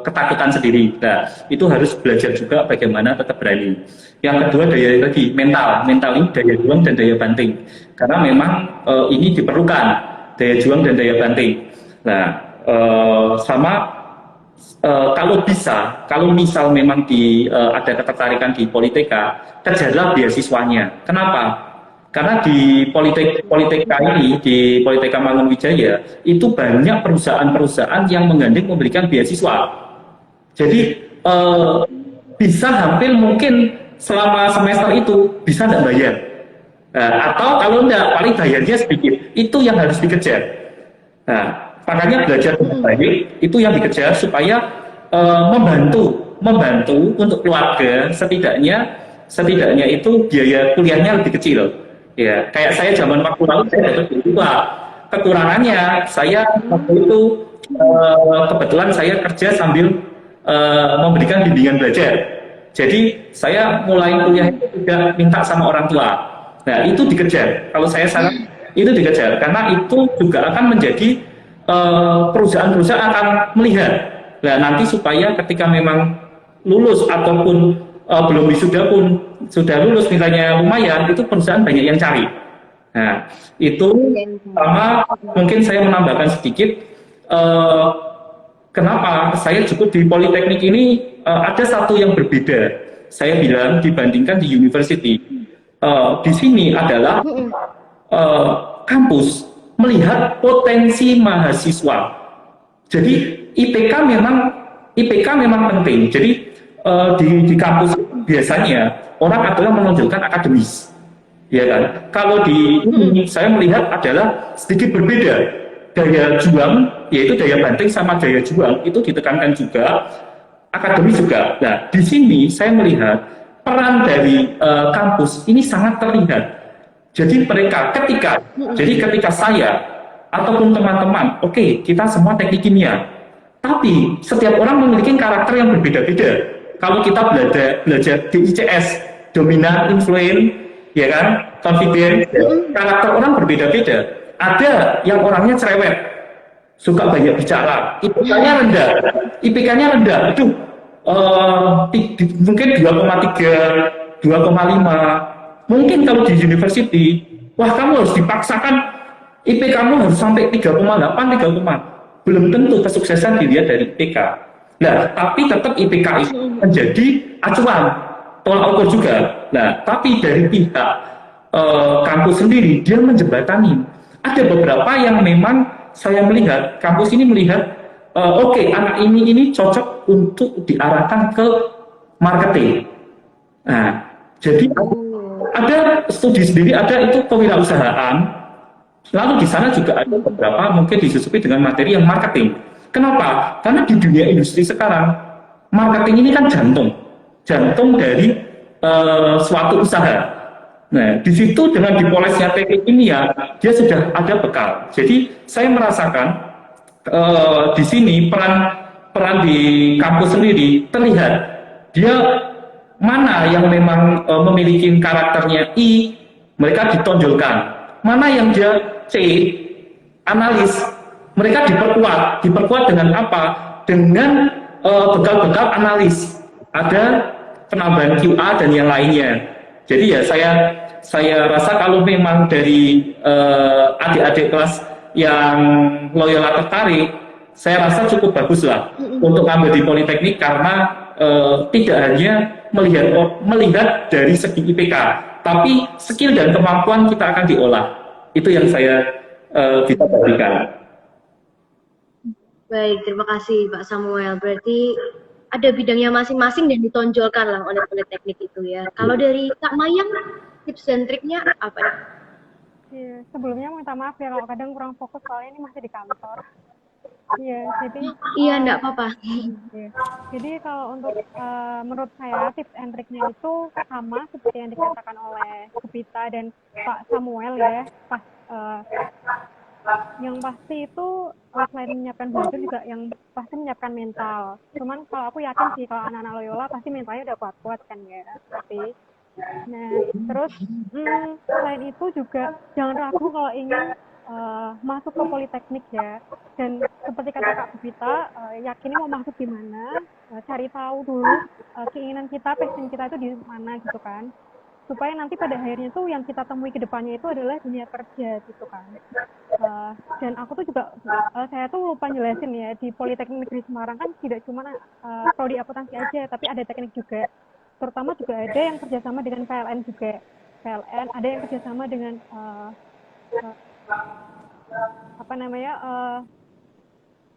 ketakutan sendiri. Nah, itu harus belajar juga bagaimana tetap berani. Yang kedua, daya tadi mental ini daya juang dan daya banting, karena memang ini diperlukan daya juang dan daya banting. Nah, kalau misal memang ada ketertarikan di Politika, kejarlah beasiswanya. Kenapa? Karena di Politika ini, di Politika Mangunwijaya, itu banyak perusahaan-perusahaan yang menggandeng memberikan beasiswa. Jadi bisa hampir mungkin selama semester itu bisa tidak bayar. Atau kalau tidak, paling bayarnya sedikit. Itu yang harus dikejar. Nah, makanya belajar dengan baik itu yang dikejar supaya membantu untuk keluarga, setidaknya itu biaya kuliahnya lebih kecil. Ya, kayak saya zaman waktu lalu saya dapat beasiswa. Kekurangannya saya waktu itu kebetulan saya kerja sambil memberikan bimbingan belajar. Jadi saya mulai kuliah itu juga minta sama orang tua. Nah, itu dikejar. Kalau saya saran itu dikejar karena itu juga akan menjadi perusahaan-perusahaan akan melihat. Nah, nanti supaya ketika memang lulus ataupun belum wisuda pun sudah lulus misalnya lumayan, itu perusahaan banyak yang cari. Nah, itu sama mungkin saya menambahkan sedikit kenapa saya cukup di Politeknik ini ada satu yang berbeda. Saya bilang dibandingkan di university. Di sini adalah kampus melihat potensi mahasiswa. Jadi IPK memang penting. Jadi di kampus biasanya orang adalah menonjolkan akademis, ya kan? Kalau di ini saya melihat adalah sedikit berbeda. Daya juang, yaitu daya banting sama daya juang itu ditekankan juga, akademis juga. Nah, di sini saya melihat peran dari kampus ini sangat terlihat. Jadi ketika saya ataupun teman-teman, oke, kita semua teknik kimia, tapi setiap orang memiliki karakter yang berbeda-beda. Kalau kita belajar di ICS, dominan, influence, ya kan, confident, karakter orang berbeda-beda. Ada yang orangnya cerewet, suka banyak bicara, IPK-nya rendah, itu mungkin 2,3, 2,5. Mungkin kalau di university, wah kamu harus dipaksakan IP kamu harus sampai 3,8, 3, belum tentu kesuksesan dilihat dari IPK. Nah, tapi tetap IPK itu menjadi acuan, tolak ukur juga. Nah, tapi dari pihak kampus sendiri, dia menjembatani. Ada beberapa yang memang saya melihat, kampus ini melihat, oke, anak ini cocok untuk diarahkan ke marketing. Nah, jadi ada studi sendiri, ada itu kewirausahaan. Lalu di sana juga ada beberapa mungkin disusupi dengan materi yang marketing. Kenapa? Karena di dunia industri sekarang, marketing ini kan jantung dari suatu usaha. Nah, di situ dengan dipolesnya teknik kimia, dia sudah ada bekal. Jadi saya merasakan di sini peran di kampus sendiri terlihat dia mana yang memang memiliki karakternya I, mereka ditonjolkan. Mana yang dia C, analis, mereka diperkuat dengan apa? Dengan bekal-bekal analis. Ada penambahan QA dan yang lainnya. Jadi ya saya rasa kalau memang dari adik-adik kelas yang Loyola tertarik, saya rasa cukup bagus lah untuk ambil di Politeknik karena tidak hanya melihat dari segi IPK, tapi skill dan kemampuan kita akan diolah. Itu yang saya bisa bagikan. Baik, terima kasih Pak Samuel. Berarti ada bidangnya masing-masing dan ditonjolkan lah oleh Politeknik itu ya. Kalau dari Kak Mayang, tips dan triknya apa? Ya, sebelumnya minta maaf ya kalau kadang kurang fokus soalnya ini masih di kantor. Iya, jadi iya enggak apa-apa. Ya. Jadi kalau untuk menurut saya tips and triknya itu sama seperti yang dikatakan oleh Kupita dan Pak Samuel ya. Yang pasti itu selain menyiapkan belajar juga yang pasti menyiapkan mental. Cuman kalau aku yakin sih kalau anak-anak Loyola pasti mentalnya udah kuat-kuat kan ya. Tapi nah terus selain itu juga jangan ragu kalau ingin masuk ke Politeknik ya. Dan seperti kata Kak Kupita, yakini mau masuk di mana, cari tahu dulu keinginan kita, passion kita itu di mana gitu kan. Supaya nanti pada akhirnya tuh yang kita temui ke depannya itu adalah dunia kerja gitu kan. Dan aku tuh juga, saya tuh lupa jelasin ya, di Politeknik Negeri Semarang kan tidak cuma prodi akuntansi aja, tapi ada teknik juga. Terutama juga ada yang kerjasama dengan PLN juga. PLN, ada yang kerjasama dengan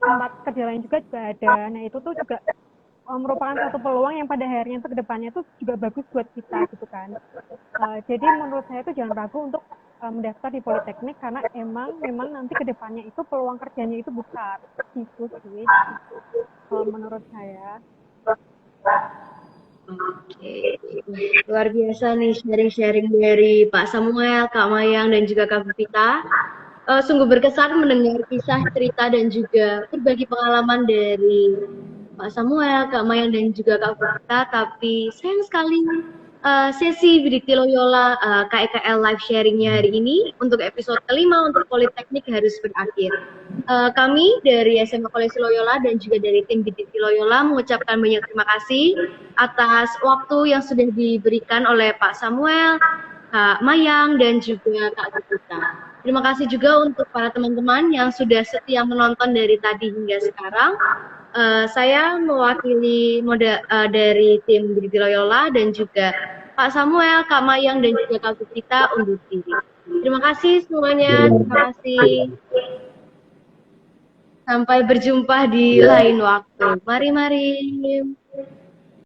tempat kerja lain juga ada. Nah itu tuh juga merupakan satu peluang yang pada akhirnya ke depannya tuh juga bagus buat kita gitu kan. Jadi menurut saya itu jangan ragu untuk mendaftar di Politeknik karena memang nanti ke depannya itu peluang kerjanya itu besar. Gitu sih. Menurut saya. Oke, luar biasa nih sharing-sharing dari Pak Samuel, Kak Mayang, dan juga Kak Kupita. Sungguh berkesan mendengar kisah, cerita, dan juga berbagi pengalaman dari Pak Samuel, Kak Mayang, dan juga Kak Kupita. Tapi sayang sekali sesi Bidikti Loyola KEKL live sharingnya hari ini untuk episode kelima untuk Politeknik harus berakhir. Kami dari SMA Kolesi Loyola dan juga dari tim Bidikti Loyola mengucapkan banyak terima kasih atas waktu yang sudah diberikan oleh Pak Samuel, Kak Mayang, dan juga Kak Kupita. Terima kasih juga untuk para teman-teman yang sudah setia menonton dari tadi hingga sekarang. Saya mewakili dari tim Bidikti Loyola dan juga Pak Samuel, Kak Mayang, dan juga Kak Kupita undur diri. Terima kasih semuanya. Terima kasih. Sampai berjumpa di lain waktu. Mari.